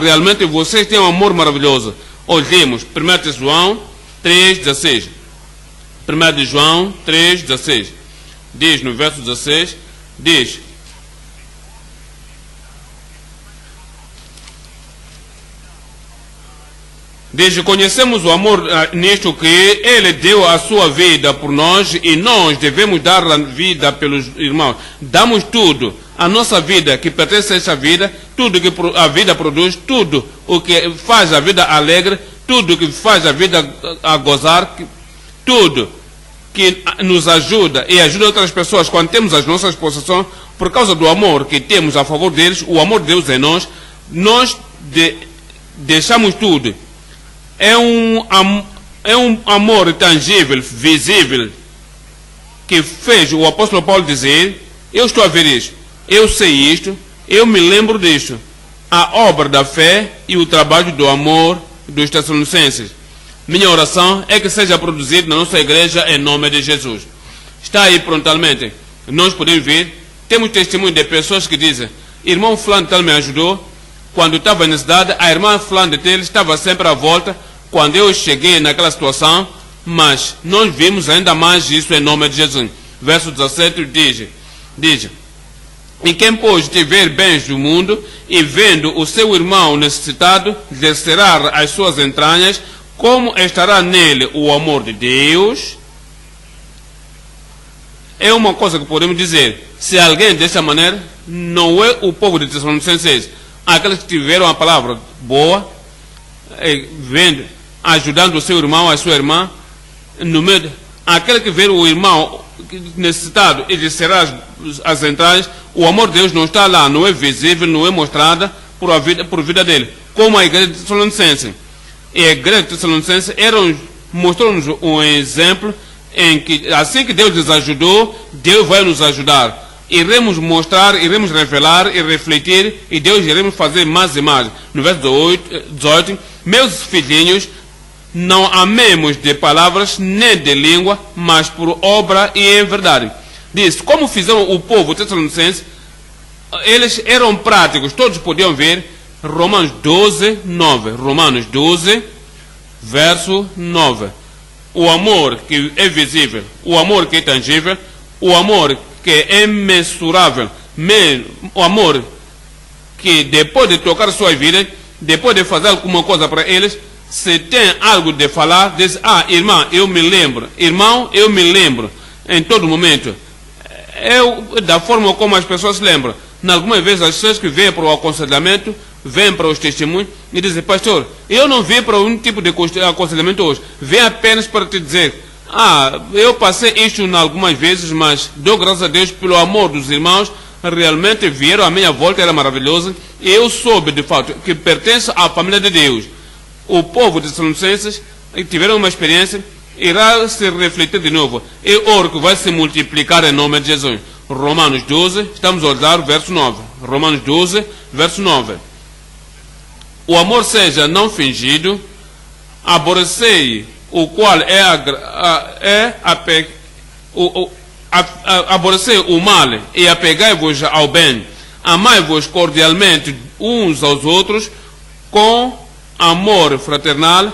realmente vocês têm um amor maravilhoso. Olhemos 1 João 3,16. 1 João 3,16. Diz no verso 16, diz: conhecemos o amor nisto que Ele deu a sua vida por nós, e nós devemos dar a vida pelos irmãos. Damos tudo, a nossa vida que pertence a essa vida, tudo que a vida produz, tudo o que faz a vida alegre, tudo que faz a vida a gozar, tudo que nos ajuda e ajuda outras pessoas quando temos as nossas possessões, por causa do amor que temos a favor deles, o amor de Deus em nós, nós deixamos tudo. É um amor tangível, visível, que fez o apóstolo Paulo dizer: eu estou a ver isto, eu sei isto, eu me lembro disto. A obra da fé e o trabalho do amor dos Tessalonicenses. Minha oração é que seja produzido na nossa igreja em nome de Jesus. Está aí prontamente. Nós podemos ver, temos testemunho de pessoas que dizem: irmão fulano tal me ajudou quando estava na cidade, a irmã fulano de tal estava sempre à volta quando eu cheguei naquela situação, mas nós vimos ainda mais isso em nome de Jesus. Verso 17 diz: e quem pode tiver bens do mundo e vendo o seu irmão necessitado, descerá as suas entranhas, como estará nele o amor de Deus? É uma coisa que podemos dizer: se alguém dessa maneira, não é o povo de Tessalonicenses, aqueles que tiveram a palavra boa, vendo, ajudando o seu irmão, a sua irmã, no meio, aquele que vê o irmão necessitado e descerá as entranhas, o amor de Deus não está lá, não é visível, não é mostrada por vida dele, como a igreja de Tessalonicense. E a igreja de Tessalonicense mostrou-nos um exemplo em que, assim que Deus nos ajudou, Deus vai nos ajudar. Iremos mostrar, iremos revelar e refletir, e Deus iremos fazer mais e mais. No verso 18, meus filhinhos, não amemos de palavras nem de língua, mas por obra e em verdade. Diz, como fizeram o povo tessalonicense, eles eram práticos, todos podiam ver, Romanos 12, 9. Romanos 12, verso 9. O amor que é visível, o amor que é tangível, o amor que é imensurável, o amor que depois de tocar suas vidas, depois de fazer alguma coisa para eles, se tem algo de falar, diz, irmã, eu me lembro, irmão, eu me lembro, em todo momento. Da forma como as pessoas se lembram. Algumas vezes as pessoas que vêm para o aconselhamento, vêm para os testemunhos e dizem, pastor, eu não vim para um tipo de aconselhamento hoje, vim apenas para te dizer, eu passei isto algumas vezes, mas dou graças a Deus pelo amor dos irmãos, realmente vieram à minha volta, era maravilhoso, e eu soube de fato que pertence à família de Deus. O povo de Tessalonicenses tiveram uma experiência, irá se refletir de novo, e oro que vai se multiplicar em nome de Jesus. Romanos 12, estamos a olhar o verso 9. Romanos 12, verso 9. O amor seja não fingido, aborrecei o qual aborrecei o mal e apegai-vos ao bem. Amai-vos cordialmente uns aos outros com amor fraternal,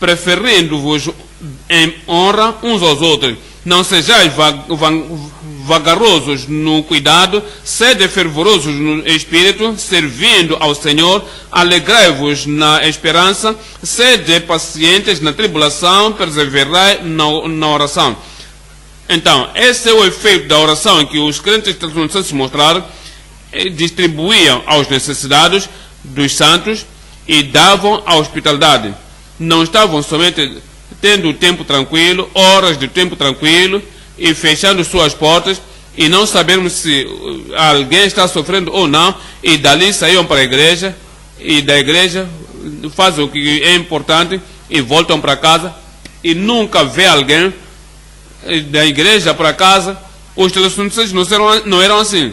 preferindo-vos em honra uns aos outros. Não sejais vagarosos no cuidado, sede fervorosos no espírito, servindo ao Senhor, alegrai-vos na esperança, sede pacientes na tribulação, perseverai na oração. Então, esse é o efeito da oração que os crentes tessalonicenses mostraram, distribuíam aos necessitados dos santos e davam a hospitalidade. Não estavam somente tendo tempo tranquilo, horas de tempo tranquilo, e fechando suas portas, e não sabemos se alguém está sofrendo ou não, e dali saíam para a igreja, e da igreja fazem o que é importante, e voltam para casa, e nunca vê alguém da igreja para casa. Os tessalonicenses não eram assim.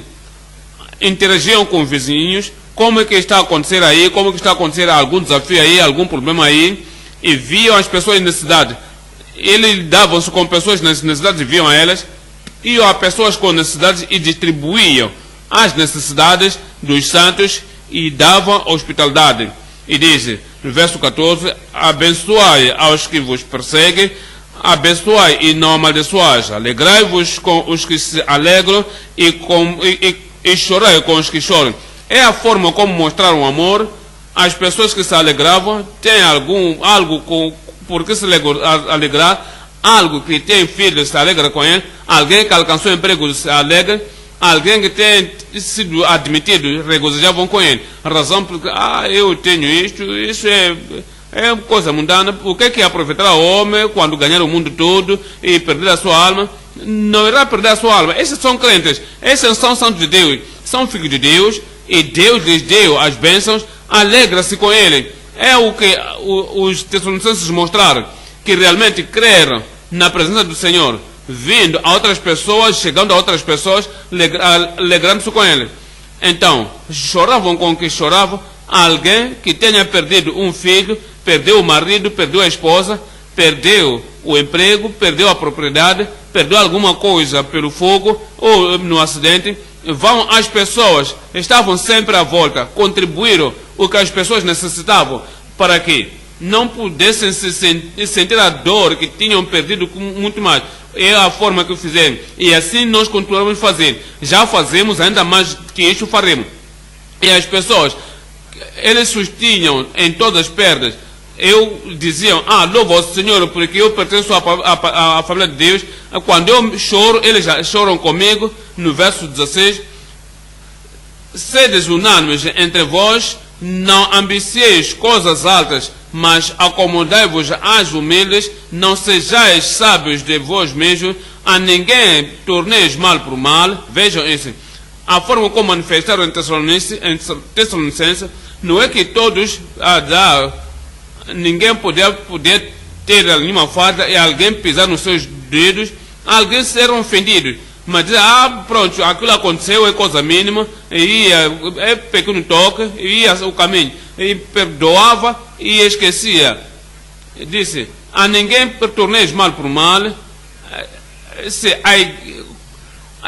Interagiam com vizinhos, como é que está a acontecer aí, como é que está a acontecer algum desafio aí, algum problema aí, e viam as pessoas em necessidade. Eles davam-se com pessoas nas necessidades e viam a elas, iam a pessoas com necessidades e distribuíam as necessidades dos santos e davam hospitalidade. E diz, no verso 14, abençoai aos que vos perseguem, abençoai e não amaldiçoais, alegrai-vos com os que se alegram e chorai com os que choram. É a forma como mostraram o amor. As pessoas que se alegravam têm algo por que se alegrar, algo que tem filhos se alegra com ele, alguém que alcançou emprego se alegra, alguém que tem sido admitido regozijavam com ele. A razão porque eu tenho isso é coisa mundana. O que é aproveitar o homem quando ganhar o mundo todo e perder a sua alma? Não irá perder a sua alma. Esses são crentes, esses são santos de Deus, são filhos de Deus, e Deus lhes deu as bênçãos, alegra-se com ele. É o que os tessalonicenses mostraram, que realmente creram na presença do Senhor, vindo a outras pessoas, chegando a outras pessoas, alegrando-se com ele. Então, choravam com que choravam. Alguém que tenha perdido um filho, perdeu o marido, perdeu a esposa, perdeu o emprego, perdeu a propriedade, perdeu alguma coisa pelo fogo ou no acidente, vão as pessoas, estavam sempre à volta, contribuíram o que as pessoas necessitavam para que não pudessem sentir a dor que tinham perdido muito mais. É a forma que fizeram. E assim nós continuamos a fazer. Já fazemos, ainda mais que isso faremos. E as pessoas, eles sustinham em todas as perdas. Diziam, louva ao Senhor, porque eu pertenço à família de Deus. Quando eu choro, eles já choram comigo. No verso 16, sedes unânimes entre vós, não ambicieis coisas altas, mas acomodai-vos às humildes, não sejais sábios de vós mesmos, a ninguém torneis mal por mal. Vejam isso. A forma como manifestaram em Tessalonicenses, não é que todos ninguém podia ter nenhuma falta e alguém pisar nos seus dedos, alguém serão ofendidos. Mas dizer, pronto, aquilo aconteceu, é coisa mínima, é pequeno toque, ia o caminho, e perdoava e esquecia. disse, a ninguém torneis mal por mal.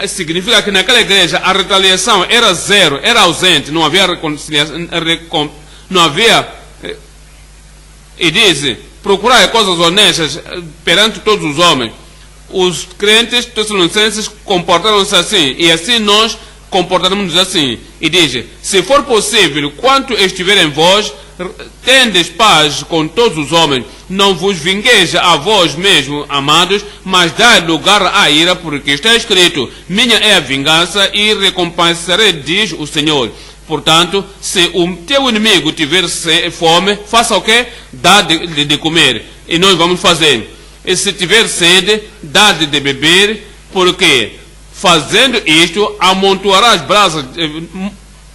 Significa que naquela igreja a retaliação era zero, era ausente, não havia reconciliação, não havia. E diz, procurar coisas honestas perante todos os homens. Os crentes tessalonicenses comportaram-se assim, e assim nós comportaremos assim. E diz, se for possível, quanto estiver em vós, tendes paz com todos os homens, não vos vingueis a vós mesmos, amados, mas dai lugar à ira, porque está escrito, minha é a vingança e recompensarei, diz o Senhor. Portanto, se o teu inimigo tiver fome, faça o quê? Dá de comer, e nós vamos fazer. E se tiver sede, dá de beber, porque fazendo isto, amontoarás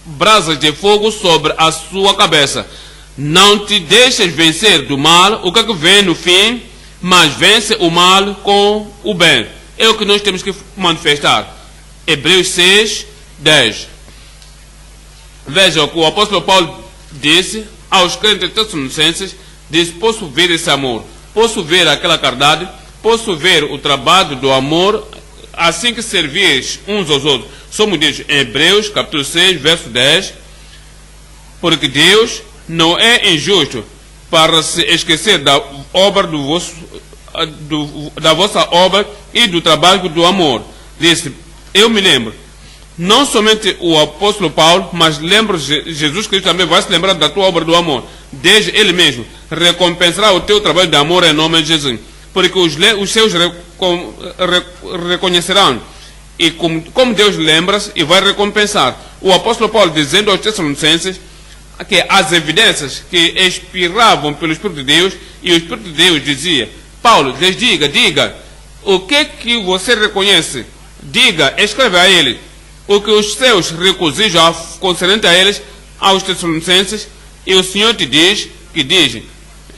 brasas de fogo sobre a sua cabeça. Não te deixes vencer do mal. O que é que vem no fim? Mas vence o mal com o bem. É o que nós temos que manifestar. Hebreus 6, 10. Veja o que o apóstolo Paulo disse aos crentes tessalonicenses. Disse, posso ver esse amor, posso ver aquela caridade, posso ver o trabalho do amor, assim que servis uns aos outros. Somos diz em Hebreus capítulo 6, verso 10. Porque Deus não é injusto para se esquecer da obra da vossa obra e do trabalho do amor. Disse, eu me lembro, não somente o apóstolo Paulo, mas lembro Jesus Cristo também vai se lembrar da tua obra do amor. Desde ele mesmo recompensará o teu trabalho de amor em nome de Jesus. Porque os seus reconhecerão. E como Deus lembra-se e vai recompensar. O apóstolo Paulo dizendo aos tessalonicenses que as evidências que expiravam pelo Espírito de Deus, e o Espírito de Deus dizia, Paulo, lhes diga, o que você reconhece? Diga, escreve a ele, o que os seus recusijam concernente a eles, aos tessalonicenses, e o Senhor te diz,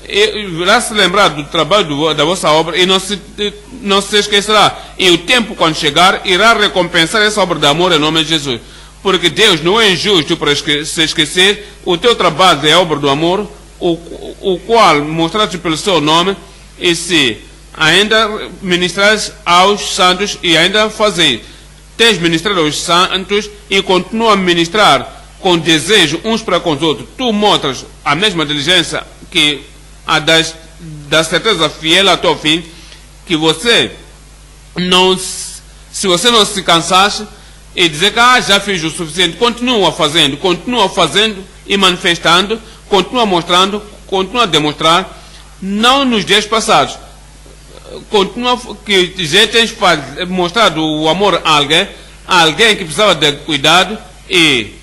irá se lembrar do trabalho da vossa obra e não se esquecerá. E o tempo, quando chegar, irá recompensar essa obra de amor em nome de Jesus. Porque Deus não é injusto para se esquecer o teu trabalho é obra do amor, o qual mostraste pelo seu nome, e se ainda ministrares aos santos e ainda fazeis. Tens ministrado aos santos e continua a ministrar com desejo uns para com os outros. Tu mostras a mesma diligência que a da certeza fiel até o fim, que você não, se você não se cansasse e dizer que já fiz o suficiente, continua fazendo e manifestando, continua mostrando, continua a demonstrar, não nos dias passados, continua que já tens mostrado o amor a alguém que precisava de cuidado, e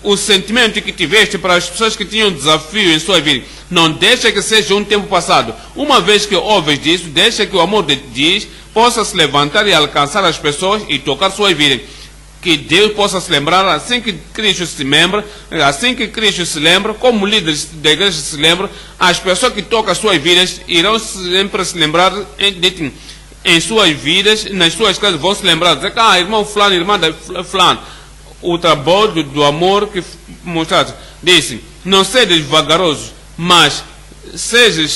o sentimento que tiveste para as pessoas que tinham desafio em sua vida. Não deixa que seja um tempo passado. Uma vez que ouves disso, deixa que o amor de Deus possa se levantar e alcançar as pessoas e tocar sua vida. Que Deus possa se lembrar, assim que Cristo se lembra, como líderes da igreja se lembram, as pessoas que tocam as suas vidas irão sempre se lembrar em suas vidas, nas suas casas, vão se lembrar, dizer que irmão fulano, irmã fulano, o trabalho do amor que mostraste. Disse, não sedes vagarosos, mas sedes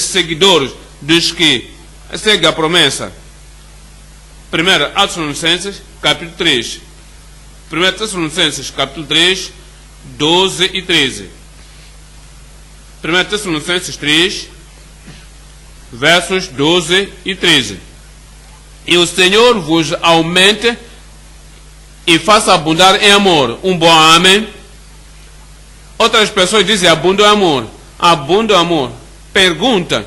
seguidores dos que seguem a promessa. 1 Tessalonicenses, capítulo 3. 1 Tessalonicenses, capítulo 3, 12 e 13. 1 Tessalonicenses 3, versos 12 e 13. E o Senhor vos aumente e faça abundar em amor. Um bom amém. Outras pessoas dizem abunda em amor. Abunda em amor. Pergunta,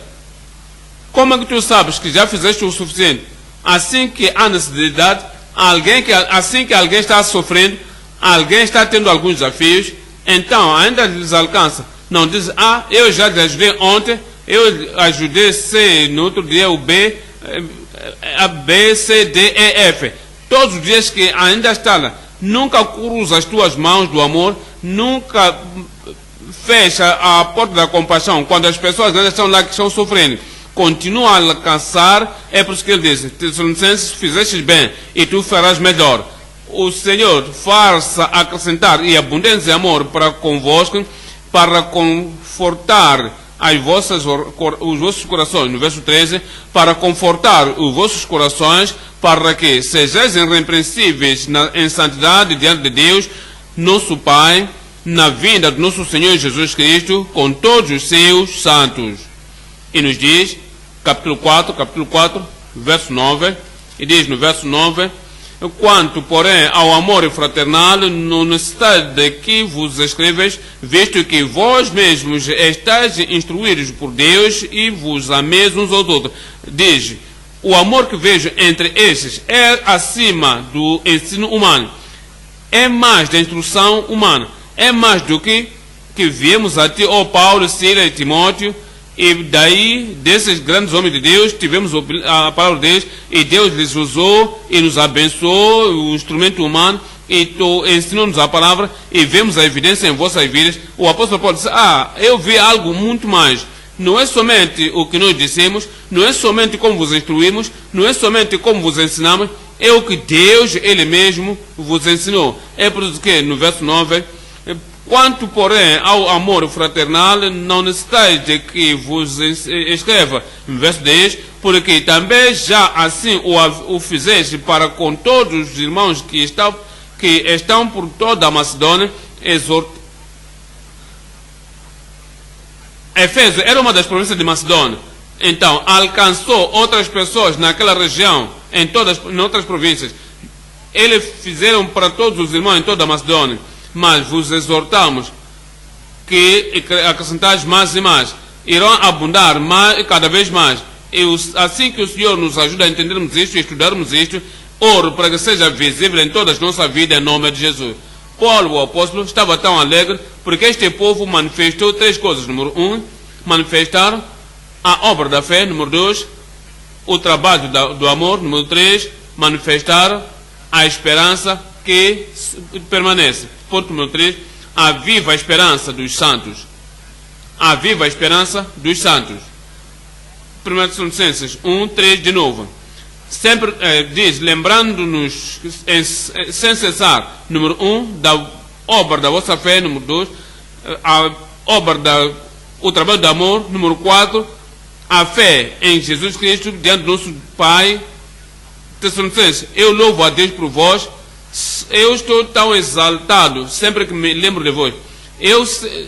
como é que tu sabes que já fizeste o suficiente? Assim que há necessidade, assim que alguém está sofrendo, alguém está tendo alguns desafios, então ainda lhes alcança. Não diz, eu já lhe ajudei ontem, eu ajudei C, no outro dia o B, a B, C, D, E, F. Todos os dias que ainda está lá, nunca cruza as tuas mãos do amor, nunca fecha a porta da compaixão quando as pessoas ainda estão lá que estão sofrendo. Continua a alcançar, é por isso que ele diz, Tessalonicenses, fizeste bem e tu farás melhor. O Senhor faça acrescentar e abundância de amor para convosco, para confortar os vossos corações, no verso 13, para confortar os vossos corações, para que sejais irrepreensíveis em santidade diante de Deus, nosso Pai, na vinda do nosso Senhor Jesus Cristo, com todos os seus santos. E nos diz, capítulo 4, verso 9, e diz no verso 9, quanto, porém, ao amor fraternal, não necessitais de que vos escreveis, visto que vós mesmos estáis instruídos por Deus e vos ameis uns aos outros. Diz, o amor que vejo entre estes é acima do ensino humano, é mais da instrução humana, é mais do que viemos a ti, ó Paulo, Silas e Timóteo. E daí, desses grandes homens de Deus, tivemos a palavra de Deus, e Deus lhes usou e nos abençoou, o instrumento humano, e ensinou-nos a palavra, e vemos a evidência em vossas vidas. O apóstolo Paulo disse, eu vi algo muito mais. Não é somente o que nós dissemos, não é somente como vos instruímos, não é somente como vos ensinamos, é o que Deus, Ele mesmo, vos ensinou. É por isso que, no verso 9, quanto, porém, ao amor fraternal, não necessitais de que vos escreva, no verso 10, porque também já assim o fizeste para com todos os irmãos que estão por toda a Macedônia, Éfeso era uma das províncias de Macedônia, então alcançou outras pessoas naquela região, em outras províncias. Eles fizeram para todos os irmãos em toda a Macedônia. Mas vos exortamos que acrescentais mais e mais, irão abundar mais, cada vez mais. E assim que o Senhor nos ajuda a entendermos isto e estudarmos isto, oro para que seja visível em toda a nossa vida, em nome de Jesus. Paulo, o apóstolo, estava tão alegre porque este povo manifestou 3 coisas. Número 1, manifestaram a obra da fé. Número 2, o trabalho do amor. Número 3, manifestaram a esperança que permanece. Ponto número 3, a viva esperança dos santos. A viva esperança dos santos. 1 Tessalonicenses 1:3 de novo. Sempre diz, lembrando-nos sem cessar, número 1, da obra da vossa fé, número 2, o trabalho do amor, número 4, a fé em Jesus Cristo diante do nosso Pai. Tessalonicenses, eu louvo a Deus por vós. Eu estou tão exaltado sempre que me lembro de vós.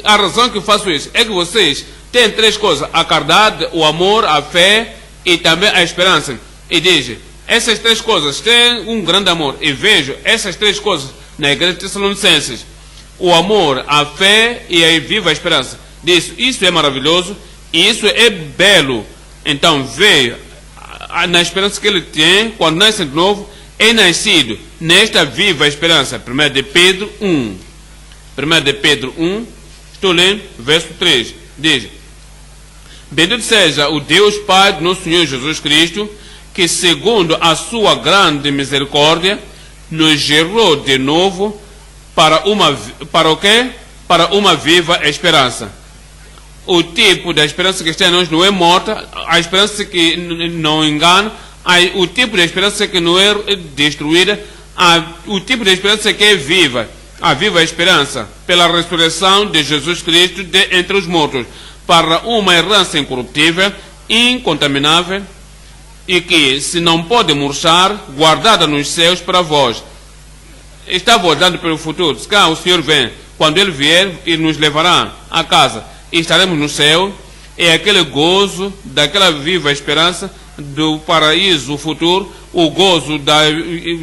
A razão que eu faço isso é que vocês têm 3 coisas: a caridade, o amor, a fé e também a esperança. E diz, essas 3 coisas têm um grande amor. E vejo essas 3 coisas na igreja de Tessalonicenses: o amor, a fé e a viva esperança. Diz, isso é maravilhoso e isso é belo. Então veio na esperança que ele tem quando nasce de novo. É nascido nesta viva esperança. 1 de Pedro 1. 1 de Pedro 1, estou lendo, verso 3. Diz, bendito seja o Deus Pai do nosso Senhor Jesus Cristo, que segundo a sua grande misericórdia, nos gerou de novo para o quê? Para uma viva esperança. O tipo da esperança que está em nós não é morta, a esperança que não engana, o tipo de esperança que não é destruída, o tipo de esperança que é viva, a viva esperança pela ressurreição de Jesus Cristo entre os mortos, para uma herança incorruptível, incontaminável, e que, se não pode murchar, guardada nos céus para vós. Estava olhando pelo futuro, se cá o Senhor vem, quando Ele vier, Ele nos levará a casa, e estaremos no céu. É aquele gozo daquela viva esperança do paraíso futuro, o gozo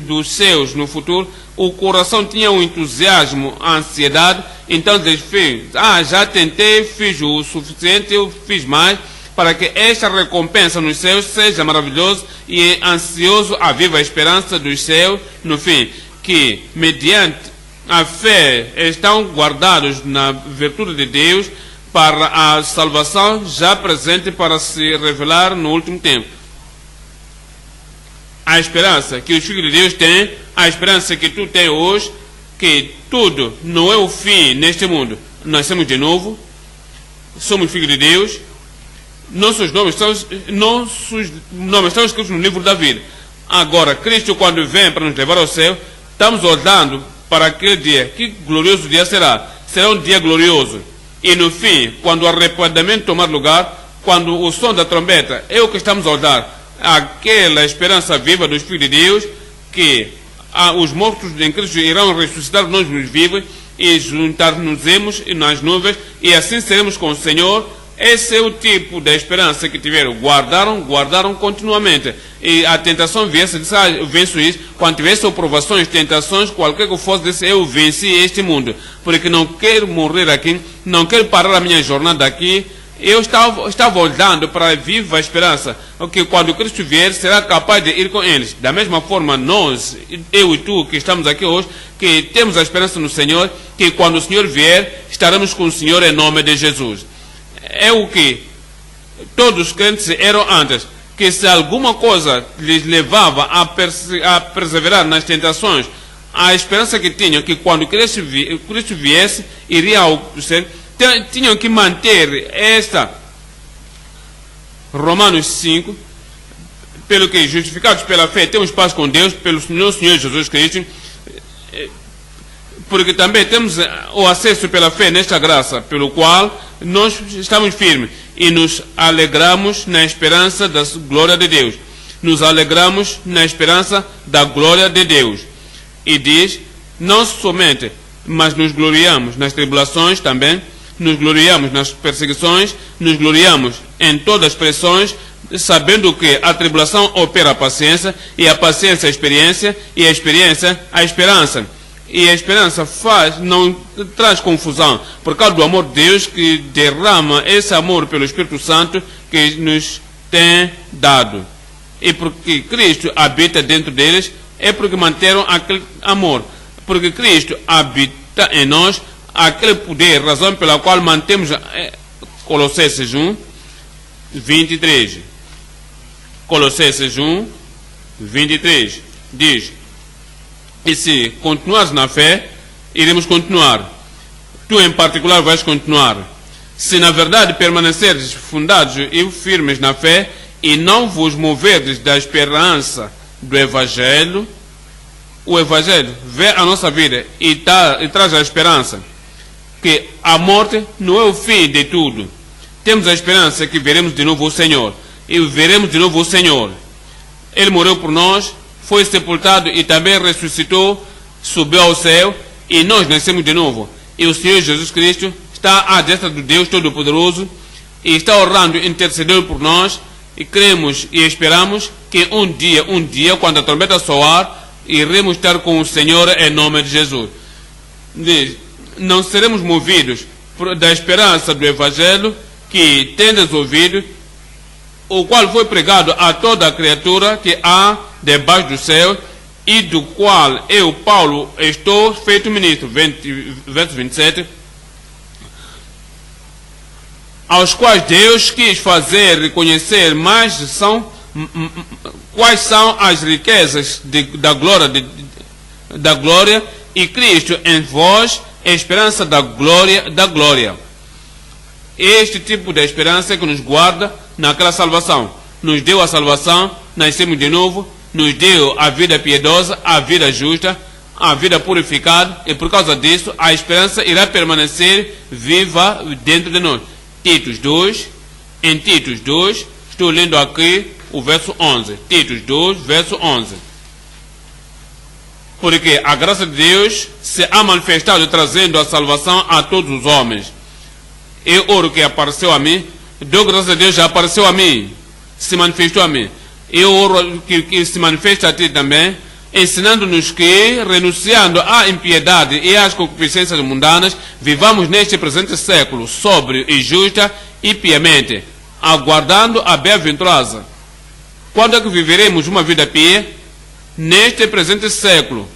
dos céus no futuro. O coração tinha um entusiasmo, a ansiedade. Então eles fez, já tentei, fiz o suficiente, eu fiz mais, para que esta recompensa nos céus seja maravilhosa, e é ansioso a viva esperança dos céus no fim, que mediante a fé estão guardados na virtude de Deus, para a salvação já presente para se revelar no último tempo. A esperança que os filhos de Deus têm, a esperança que tu tens hoje, que tudo não é o fim neste mundo. Nascemos de novo, somos filhos de Deus, nossos nomes estão escritos no livro da vida. Agora, Cristo, quando vem para nos levar ao céu, estamos olhando para aquele dia. Que glorioso dia será! Será um dia glorioso. E no fim, quando o arrebatamento tomar lugar, quando o som da trombeta é o que estamos a dar, aquela esperança viva do Espírito de Deus, que os mortos em Cristo irão ressuscitar nós os vivos e juntar-nos-emos nas nuvens e assim seremos com o Senhor. Esse é o tipo de esperança que tiveram. Guardaram continuamente. E a tentação viesse, disse, eu venço isso. Quando tivesse provações, tentações, qualquer que fosse, disse, eu venci este mundo. Porque não quero morrer aqui, não quero parar a minha jornada aqui. Eu estava olhando para a viva esperança, que quando Cristo vier, será capaz de ir com eles. Da mesma forma, nós, eu e tu, que estamos aqui hoje, que temos a esperança no Senhor, que quando o Senhor vier, estaremos com o Senhor em nome de Jesus. É o que todos os crentes eram antes, que se alguma coisa lhes levava a perseverar nas tentações, a esperança que tinham, que quando Cristo viesse, iria ser, tinham que manter esta. Romanos 5, pelo que justificados pela fé temos paz com Deus, pelo nosso Senhor Jesus Cristo, porque também temos o acesso pela fé nesta graça, pelo qual nós estamos firmes e nos alegramos na esperança da glória de Deus. Nos alegramos na esperança da glória de Deus. E diz, não somente, mas nos gloriamos nas tribulações também, nos gloriamos nas perseguições, nos gloriamos em todas as pressões, sabendo que a tribulação opera a paciência, e a paciência a experiência, e a experiência a esperança. E a esperança não traz confusão, por causa do amor de Deus que derrama esse amor pelo Espírito Santo que nos tem dado. E porque Cristo habita dentro deles, é porque manteram aquele amor. Porque Cristo habita em nós, aquele poder, razão pela qual mantemos. Colossenses 1, 23. Colossenses 1, 23. Diz: e se continuares na fé, iremos continuar. Tu em particular vais continuar. Se na verdade permaneceres fundados e firmes na fé, e não vos moverdes da esperança do Evangelho, o Evangelho vê a nossa vida e traz a esperança que a morte não é o fim de tudo. Temos a esperança que veremos de novo o Senhor. E veremos de novo o Senhor. Ele morreu por nós, foi sepultado e também ressuscitou, subiu ao céu, e nós nascemos de novo. E o Senhor Jesus Cristo está à destra do Deus Todo-Poderoso e está orando, intercedendo por nós, e cremos e esperamos que um dia, quando a trombeta soar, iremos estar com o Senhor em nome de Jesus. Não seremos movidos da esperança do Evangelho que tendes ouvido, o qual foi pregado a toda a criatura que há debaixo do céu, e do qual eu, Paulo, estou feito ministro. Verso 27. Aos quais Deus quis fazer conhecer quais são as riquezas da glória, e Cristo em vós, esperança da glória. Este tipo de esperança é que nos guarda naquela salvação. Nos deu a salvação, nascemos de novo, nos deu a vida piedosa, a vida justa, a vida purificada, e por causa disso a esperança irá permanecer viva dentro de nós. Em Titus 2, estou lendo aqui o verso 11. Titus 2, verso 11. Porque a graça de Deus se ha manifestado trazendo a salvação a todos os homens. E ouro que apareceu a mim, dou graças a Deus, já apareceu a mim, se manifestou a mim. E o ouro que se manifesta a ti também, ensinando-nos que, renunciando à impiedade e às concupiscências mundanas, vivamos neste presente século, sóbrio e justa e piamente, aguardando a bem-aventurosa. Quando é que viveremos uma vida pia? Neste presente século,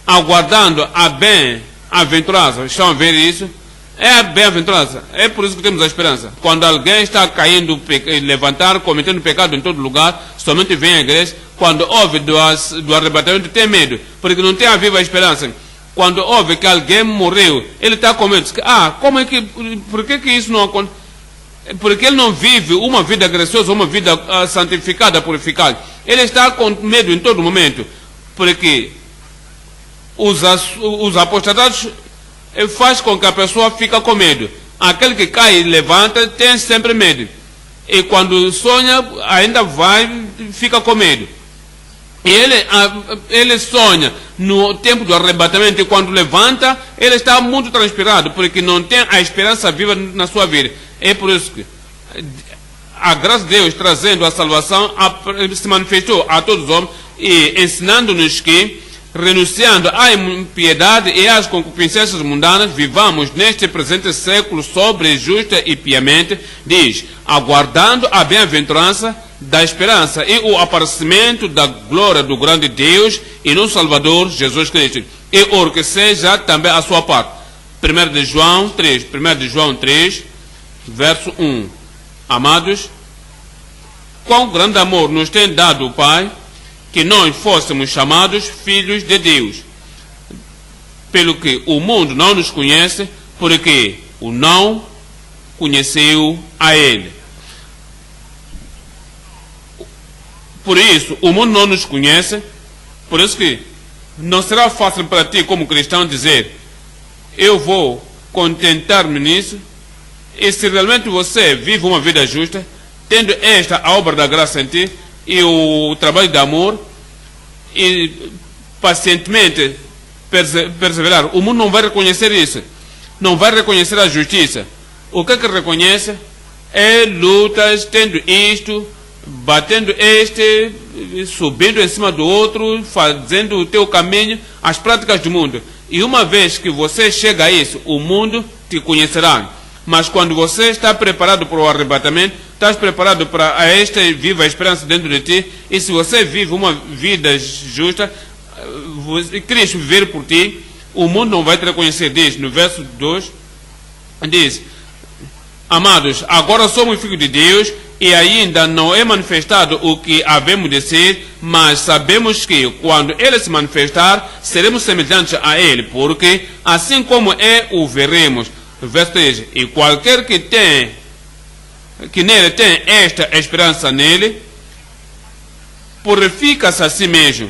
aguardando a bem-aventurosa. Estão a ver isso? É a bem-aventurança. É por isso que temos a esperança. Quando alguém está caindo, levantar, cometendo pecado em todo lugar, somente vem à igreja. Quando ouve do arrebatamento, tem medo, porque não tem a viva esperança. Quando ouve que alguém morreu, ele está com medo. Como é que, por que isso não acontece? Porque ele não vive uma vida graciosa, uma vida santificada, purificada. Ele está com medo em todo momento, porque os apostatados faz com que a pessoa fique com medo. Aquele que cai e levanta tem sempre medo. E quando sonha, ainda fica com medo. E ele sonha no tempo do arrebatamento, e quando levanta, ele está muito transpirado, porque não tem a esperança viva na sua vida. É por isso que a graça de Deus, trazendo a salvação, se manifestou a todos os homens, e ensinando-nos que, renunciando à impiedade e às concupiscências mundanas, vivamos neste presente século sobre, justa e piamente, diz, aguardando a bem-aventurança da esperança e o aparecimento da glória do grande Deus e nosso Salvador Jesus Cristo, e o que seja também a sua parte. 1 de João 3, verso 1. Amados, quão grande amor nos tem dado o Pai, que nós fôssemos chamados filhos de Deus, pelo que o mundo não nos conhece, porque o não conheceu a Ele. Por isso, o mundo não nos conhece, por isso que não será fácil para ti, como cristão, dizer, eu vou contentar-me nisso, e se realmente você vive uma vida justa, tendo esta a obra da graça em ti, e o trabalho de amor, e pacientemente perseverar, o mundo não vai reconhecer isso, não vai reconhecer a justiça. O que reconhece é lutas, tendo isto, batendo este, subindo em cima do outro, fazendo o teu caminho, as práticas do mundo. E uma vez que você chega a isso, o mundo te conhecerá. Mas quando você está preparado para o arrebatamento, estás preparado para esta viva esperança dentro de ti, e se você vive uma vida justa, Cristo viver por ti, o mundo não vai te reconhecer. Diz no verso 2, diz, amados, agora somos filhos de Deus, e ainda não é manifestado o que havemos de ser, mas sabemos que quando Ele se manifestar, seremos semelhantes a Ele, porque assim como o veremos. Verso 3, e qualquer que nele tem esta esperança nele, purifica-se a si mesmo.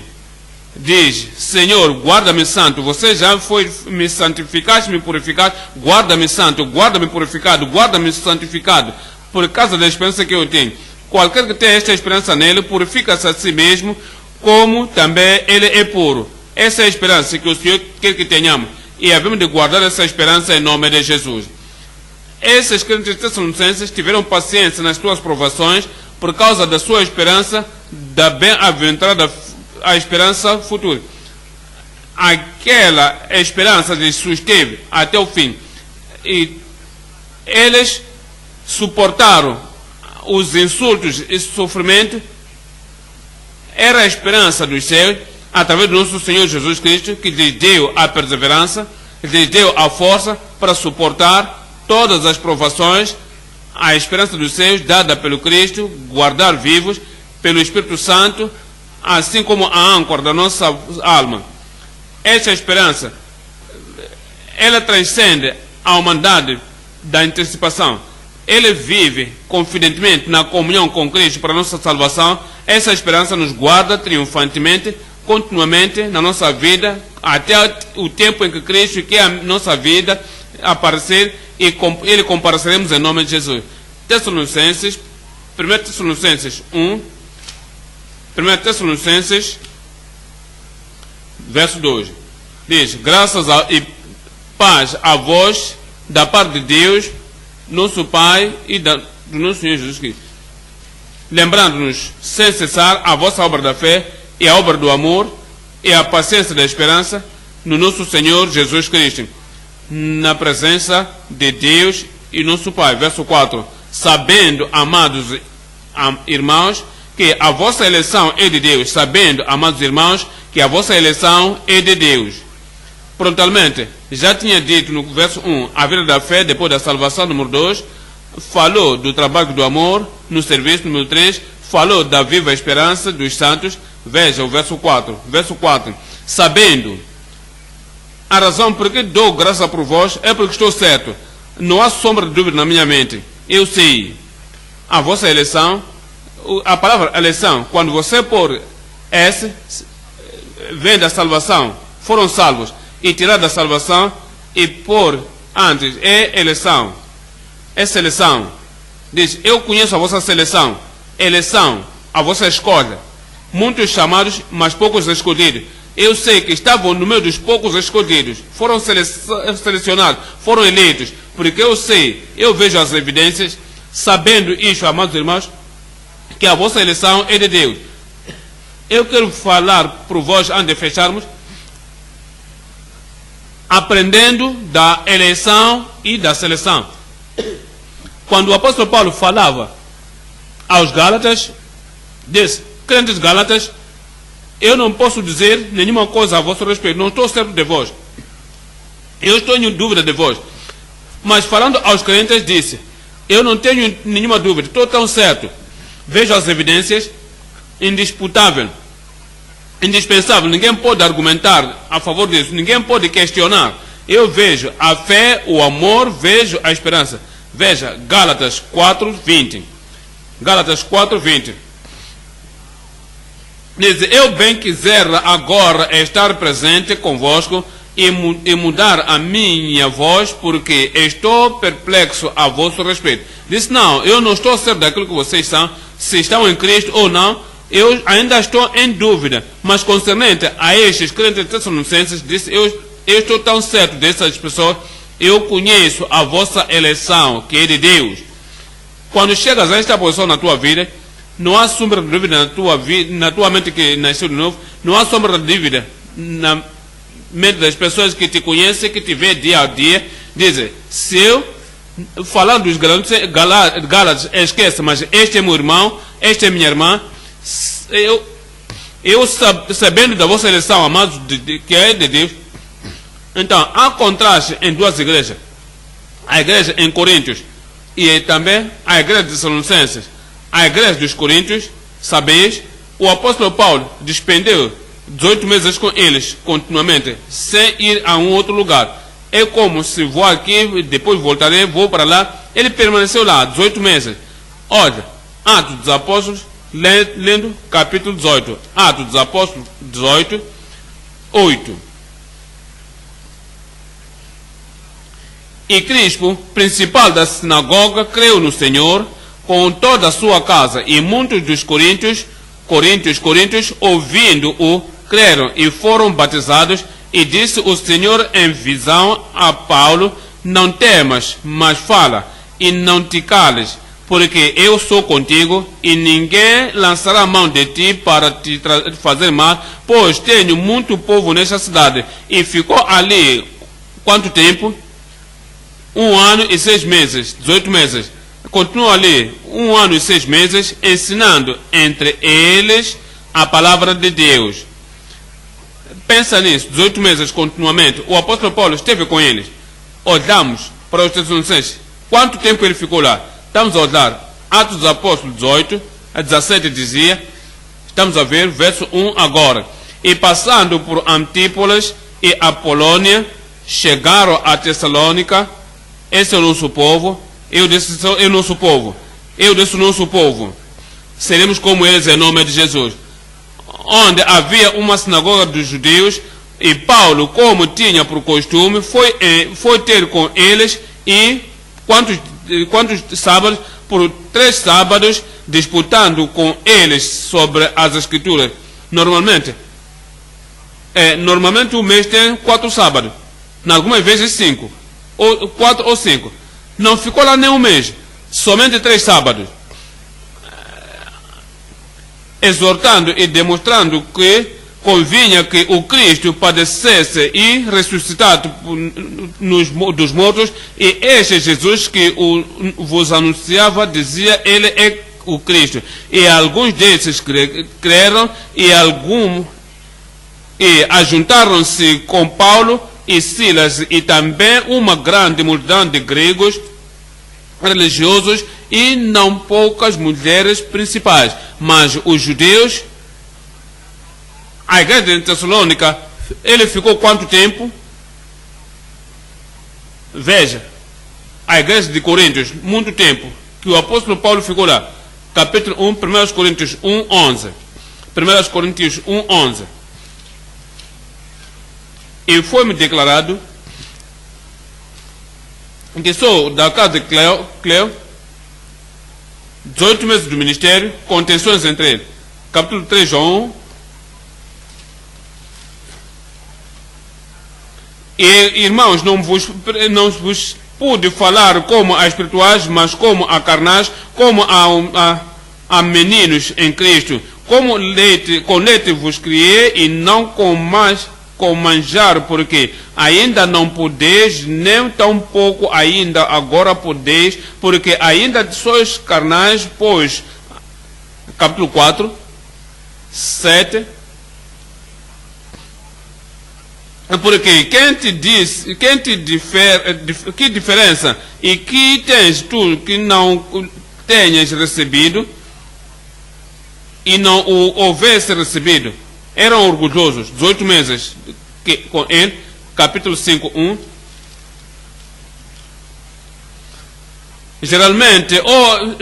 Diz, Senhor, guarda-me santo, você já foi me santificaste, me purificaste, guarda-me santo, guarda-me purificado, guarda-me santificado, por causa da esperança que eu tenho. Qualquer que tenha esta esperança nele, purifica-se a si mesmo, como também ele é puro. Essa é a esperança que o Senhor quer que tenhamos, e havemos de guardar essa esperança em nome de Jesus. Esses crentes tessalonicenses tiveram paciência nas suas provações por causa da sua esperança, da bem-aventurada a esperança futura. Aquela esperança lhes susteve até o fim. E eles suportaram os insultos e sofrimento. Era a esperança dos céus, através do nosso Senhor Jesus Cristo, que lhes deu a perseverança, lhes deu a força para suportar todas as provações, a esperança dos céus dada pelo Cristo, guardar vivos pelo Espírito Santo, assim como a âncora da nossa alma. Essa esperança, ela transcende a humanidade da antecipação. Ele vive confidentemente na comunhão com Cristo para a nossa salvação. Essa esperança nos guarda triunfantemente, continuamente na nossa vida, até o tempo em que Cristo quer a nossa vida aparecer, e ele compareceremos em nome de Jesus. 1 Tessalonicenses 1, verso 2, diz, graças e paz a vós, da parte de Deus, nosso Pai, e do nosso Senhor Jesus Cristo, lembrando-nos sem cessar a vossa obra da fé, e a obra do amor, e a paciência da esperança, no nosso Senhor Jesus Cristo, na presença de Deus e nosso Pai. Verso 4, sabendo, amados irmãos, que a vossa eleição é de Deus, sabendo, amados irmãos, que a vossa eleição é de Deus. Prontamente, já tinha dito no verso 1, a vida da fé depois da salvação. Número 2, falou do trabalho do amor no serviço. Número 3, falou da viva esperança dos santos. Veja o verso 4. Verso 4, sabendo, a razão por que dou graça por vós é porque estou certo, não há sombra de dúvida na minha mente. Eu sei a vossa eleição. A palavra eleição, quando você pôr S, vem da salvação, foram salvos, e tirar da salvação e pôr antes é eleição. é seleção. Diz, eu conheço a vossa seleção, eleição, a vossa escolha. Muitos chamados, mas poucos escolhidos. Eu sei que estavam no meio dos poucos escolhidos. Foram selecionados, foram eleitos. Porque eu sei, eu vejo as evidências, sabendo isso, amados irmãos, que a vossa eleição é de Deus. Eu quero falar por vós, antes de fecharmos, aprendendo da eleição e da seleção. Quando o apóstolo Paulo falava aos Gálatas, disse, crentes Gálatas, eu não posso dizer nenhuma coisa a vosso respeito, não estou certo de vós. Eu estou em dúvida de vós. Mas falando aos crentes, disse, eu não tenho nenhuma dúvida, estou tão certo. Vejo as evidências, indisputável, indispensável, ninguém pode argumentar a favor disso, ninguém pode questionar. Eu vejo a fé, o amor, vejo a esperança. Veja, Gálatas 4:20. Gálatas 4:20. Diz, eu bem quisera agora estar presente convosco e mudar a minha voz, porque estou perplexo a vosso respeito. Diz, não, eu não estou certo daquilo que vocês são, se estão em Cristo ou não, eu ainda estou em dúvida. Mas concernente a estes crentes tessalonicenses, diz, eu estou tão certo dessas pessoas, eu conheço a vossa eleição, que é de Deus. Quando chegas a esta posição na tua vida, não há sombra de dúvida na tua mente que nasceu de novo, não há sombra de dúvida na mente das pessoas que te conhecem, que te vê dia a dia, dizem, se eu, falando dos Gálatas, esquece, mas este é meu irmão, esta é minha irmã, eu sabendo da vossa eleição, amados, que é de Deus. Então, há contraste em duas igrejas, a igreja em Coríntios e também a igreja de Tessalonicenses. A igreja dos Coríntios, sabeis, o apóstolo Paulo despendeu 18 meses com eles, continuamente, sem ir a um outro lugar. É como se vou aqui, depois voltarei, vou para lá. Ele permaneceu lá 18 meses. Olha, Atos dos Apóstolos, lendo capítulo 18. Atos dos Apóstolos 18, 8. E Crispo, principal da sinagoga, creu no Senhor com toda a sua casa, e muitos dos coríntios, ouvindo-o, creram e foram batizados. E disse o Senhor em visão a Paulo, não temas, mas fala, e não te cales, porque eu sou contigo, e ninguém lançará mão de ti para te fazer mal, pois tenho muito povo nesta cidade. E ficou ali, quanto tempo? 1 ano e 6 meses, 18 meses. Continuou ali 1 ano e 6 meses, ensinando entre eles a palavra de Deus. Pensa nisso, 18 meses continuamente. O apóstolo Paulo esteve com eles. Olhamos para os Tessalonicenses. Quanto tempo ele ficou lá? Estamos a olhar Atos dos Apóstolos 18, a 17 dizia, estamos a ver verso 1 agora. E passando por Antípolis e Apolônia, chegaram a Tessalônica. Esse é o nosso povo. Eu disse, é o nosso povo. Eu disse, o nosso povo. Seremos como eles em nome de Jesus. Onde havia uma sinagoga dos judeus, e Paulo, como tinha por costume, foi ter com eles, e quantos sábados? Por 3 sábados, disputando com eles sobre as escrituras. Normalmente o mês tem 4 sábados, em algumas vezes 5, ou 4 ou 5. Não ficou lá nem um mês, somente 3 sábados, exortando e demonstrando que convinha que o Cristo padecesse e ressuscitasse dos mortos, e este Jesus que vos anunciava, dizia, ele é o Cristo. E alguns desses creram, e ajuntaram-se com Paulo e Silas, e também uma grande multidão de gregos religiosos e não poucas mulheres principais. Mas os judeus, a igreja de Tessalônica, ele ficou quanto tempo? Veja, a igreja de Coríntios, muito tempo, que o apóstolo Paulo ficou lá. Capítulo 1, 1 Coríntios 1, 11. 1 Coríntios 1, 11. E foi-me declarado que sou da casa de Cleo, 18 meses do ministério, com tensões entre ele. Capítulo 3, João 1. E, irmãos, não vos pude falar como a espirituais, mas como a carnais, como a meninos em Cristo. Com leite vos criei e não com manjar, porque ainda não podeis, nem tampouco ainda agora podeis, porque ainda sois carnais, pois, capítulo 4, 7, porque que diferença, e que tens tu que não tenhas recebido, e não o houvesse recebido? Eram orgulhosos, 18 meses com ele, capítulo 5, 1. Geralmente,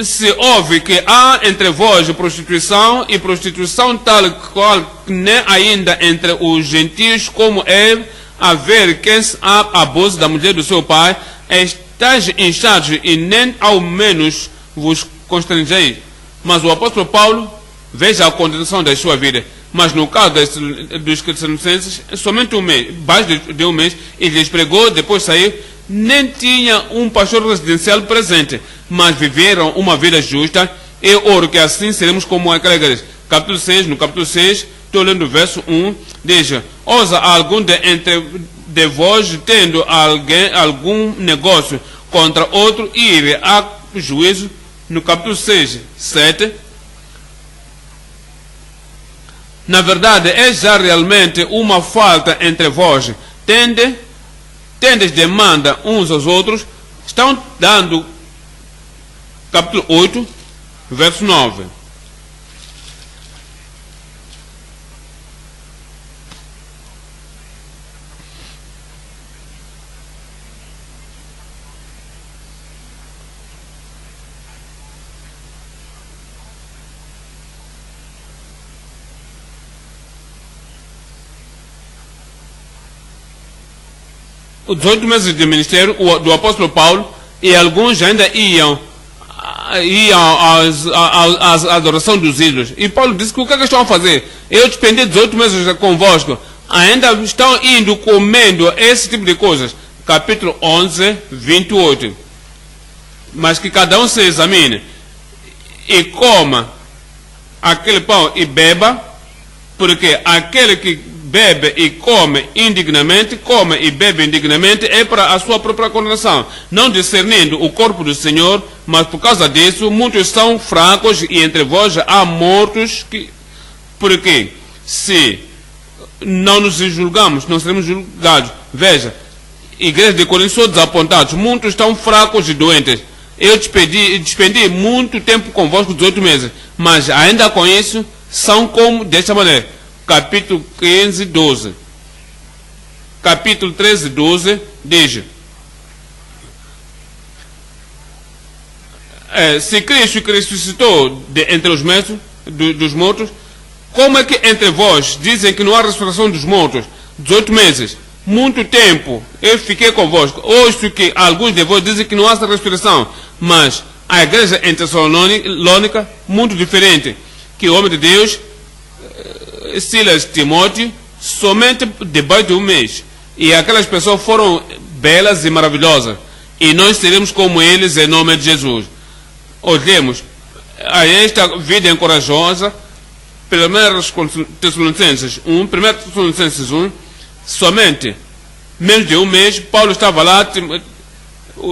se ouve que há entre vós prostituição, e prostituição tal qual nem ainda entre os gentios, como é haver quem abuso da mulher do seu pai, estáis inchados e nem ao menos vos constrangeis. Mas o apóstolo Paulo, veja a condenação da sua vida. Mas no caso dos Tessalonicenses, somente um mês, mais de um mês, ele lhes pregou, depois saiu, nem tinha um pastor residencial presente, mas viveram uma vida justa, e oro que assim seremos como aquela igreja. Capítulo 6, no capítulo 6, estou lendo o verso 1, diz: ousa algum de vós, tendo algum negócio contra outro, ir a juízo. No capítulo 6, 7, na verdade, é já realmente uma falta entre vós. Tendes demanda uns aos outros. Estão dando, capítulo 8, verso 9. Os 18 meses de ministério do apóstolo Paulo, e alguns ainda iam à adoração dos ídolos. E Paulo disse que o que é que estão a fazer? Eu despendi 18 meses convosco, ainda estão indo comendo esse tipo de coisas. Capítulo 11, 28. Mas que cada um se examine e coma aquele pão e beba, porque aquele que bebe e come indignamente, come e bebe indignamente, é para a sua própria condenação, não discernindo o corpo do Senhor. Mas por causa disso, muitos são fracos, e entre vós há mortos. Porque se não nos julgamos, não seremos julgados. Veja, igreja de Corinto são desapontados, muitos estão fracos e doentes. Eu despendi muito tempo convosco, 18 meses, mas ainda com isso, são como desta maneira. Capítulo 15, 12. Capítulo 13, 12, diz: se Cristo ressuscitou entre os dos mortos, como é que entre vós dizem que não há ressurreição dos mortos? 18 meses, muito tempo eu fiquei convosco. Ouço que alguns de vós dizem que não há ressurreição, mas a igreja em Tessalônica, muito diferente, que o homem de Deus, Silas, Timóteo, somente debaixo de um mês, e aquelas pessoas foram belas e maravilhosas, e nós seremos como eles em nome de Jesus. Olhemos a esta vida corajosa. 1 Tessalonicenses 1, somente menos de um mês, Paulo estava lá,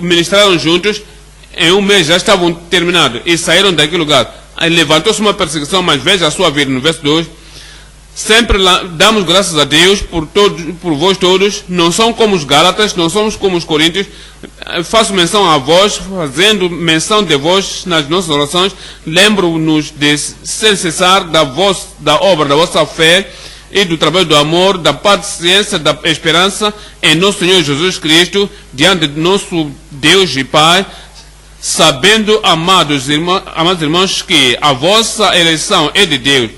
ministraram juntos, em um mês já estavam terminados e saíram daquele lugar. Levantou-se uma perseguição, mas veja a sua vida no verso 2. Sempre damos graças a Deus por vós todos. Não são como os Gálatas, não somos como os Coríntios. Faço menção a vós, fazendo menção de vós nas nossas orações. Lembro-nos de sem cessar da obra da vossa fé e do trabalho do amor, da paciência, da esperança em nosso Senhor Jesus Cristo, diante de nosso Deus e Pai, sabendo, amados irmãos, que a vossa eleição é de Deus.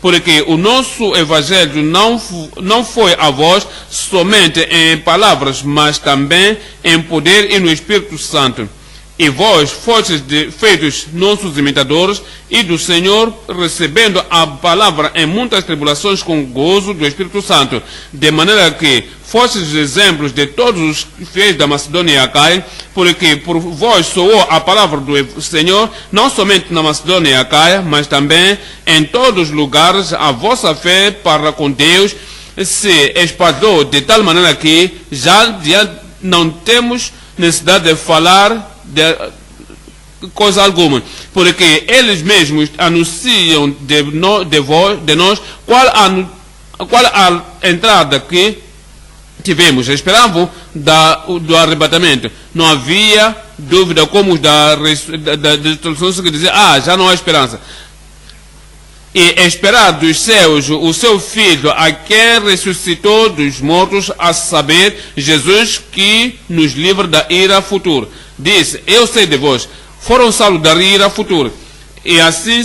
porque o nosso evangelho não foi a vós somente em palavras, mas também em poder e no Espírito Santo. E vós fostes feitos nossos imitadores e do Senhor, recebendo a palavra em muitas tribulações com gozo do Espírito Santo, de maneira que fostes exemplos de todos os fiéis da Macedônia e Acaia, porque por vós soou a palavra do Senhor, não somente na Macedônia e Acaia, mas também em todos os lugares. A vossa fé para com Deus se espalhou de tal maneira que já não temos necessidade de falar de coisa alguma, porque eles mesmos anunciam de nós qual a entrada que tivemos. Esperavam do arrebatamento. Não havia dúvida como da ressurreição, que dizia, já não há esperança. E esperar dos céus o seu Filho, a quem ressuscitou dos mortos, a saber, Jesus, que nos livra da ira futura. Disse, eu sei de vós, foram salvos da ira futura, e assim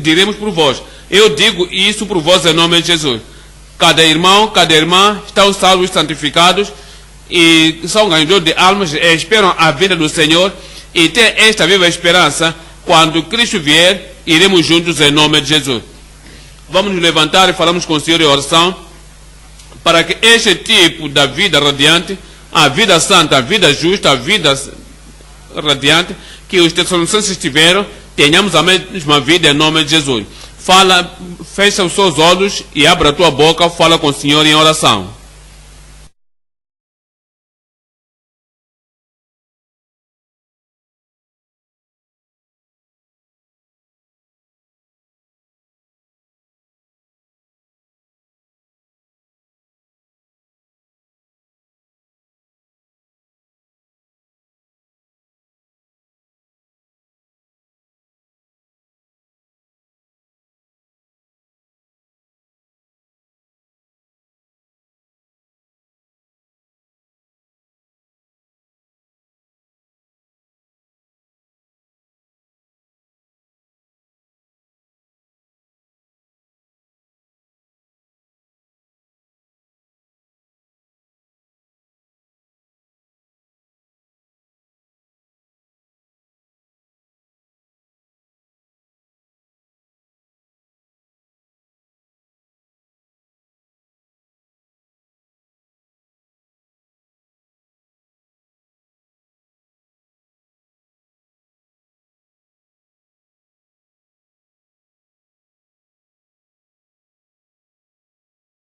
diremos por vós. Eu digo isso por vós em nome de Jesus. Cada irmão, cada irmã estão salvos, santificados, e são ganhadores de almas, e esperam a vinda do Senhor, e têm esta viva esperança. Quando Cristo vier, iremos juntos em nome de Jesus. Vamos nos levantar e falamos com o Senhor em oração, para que este tipo da vida radiante, a vida santa, a vida justa, a vida radiante, que os tessalonicenses tiveram, tenhamos a mesma vida em nome de Jesus. Fala, fecha os seus olhos e abra a tua boca, fala com o Senhor em oração.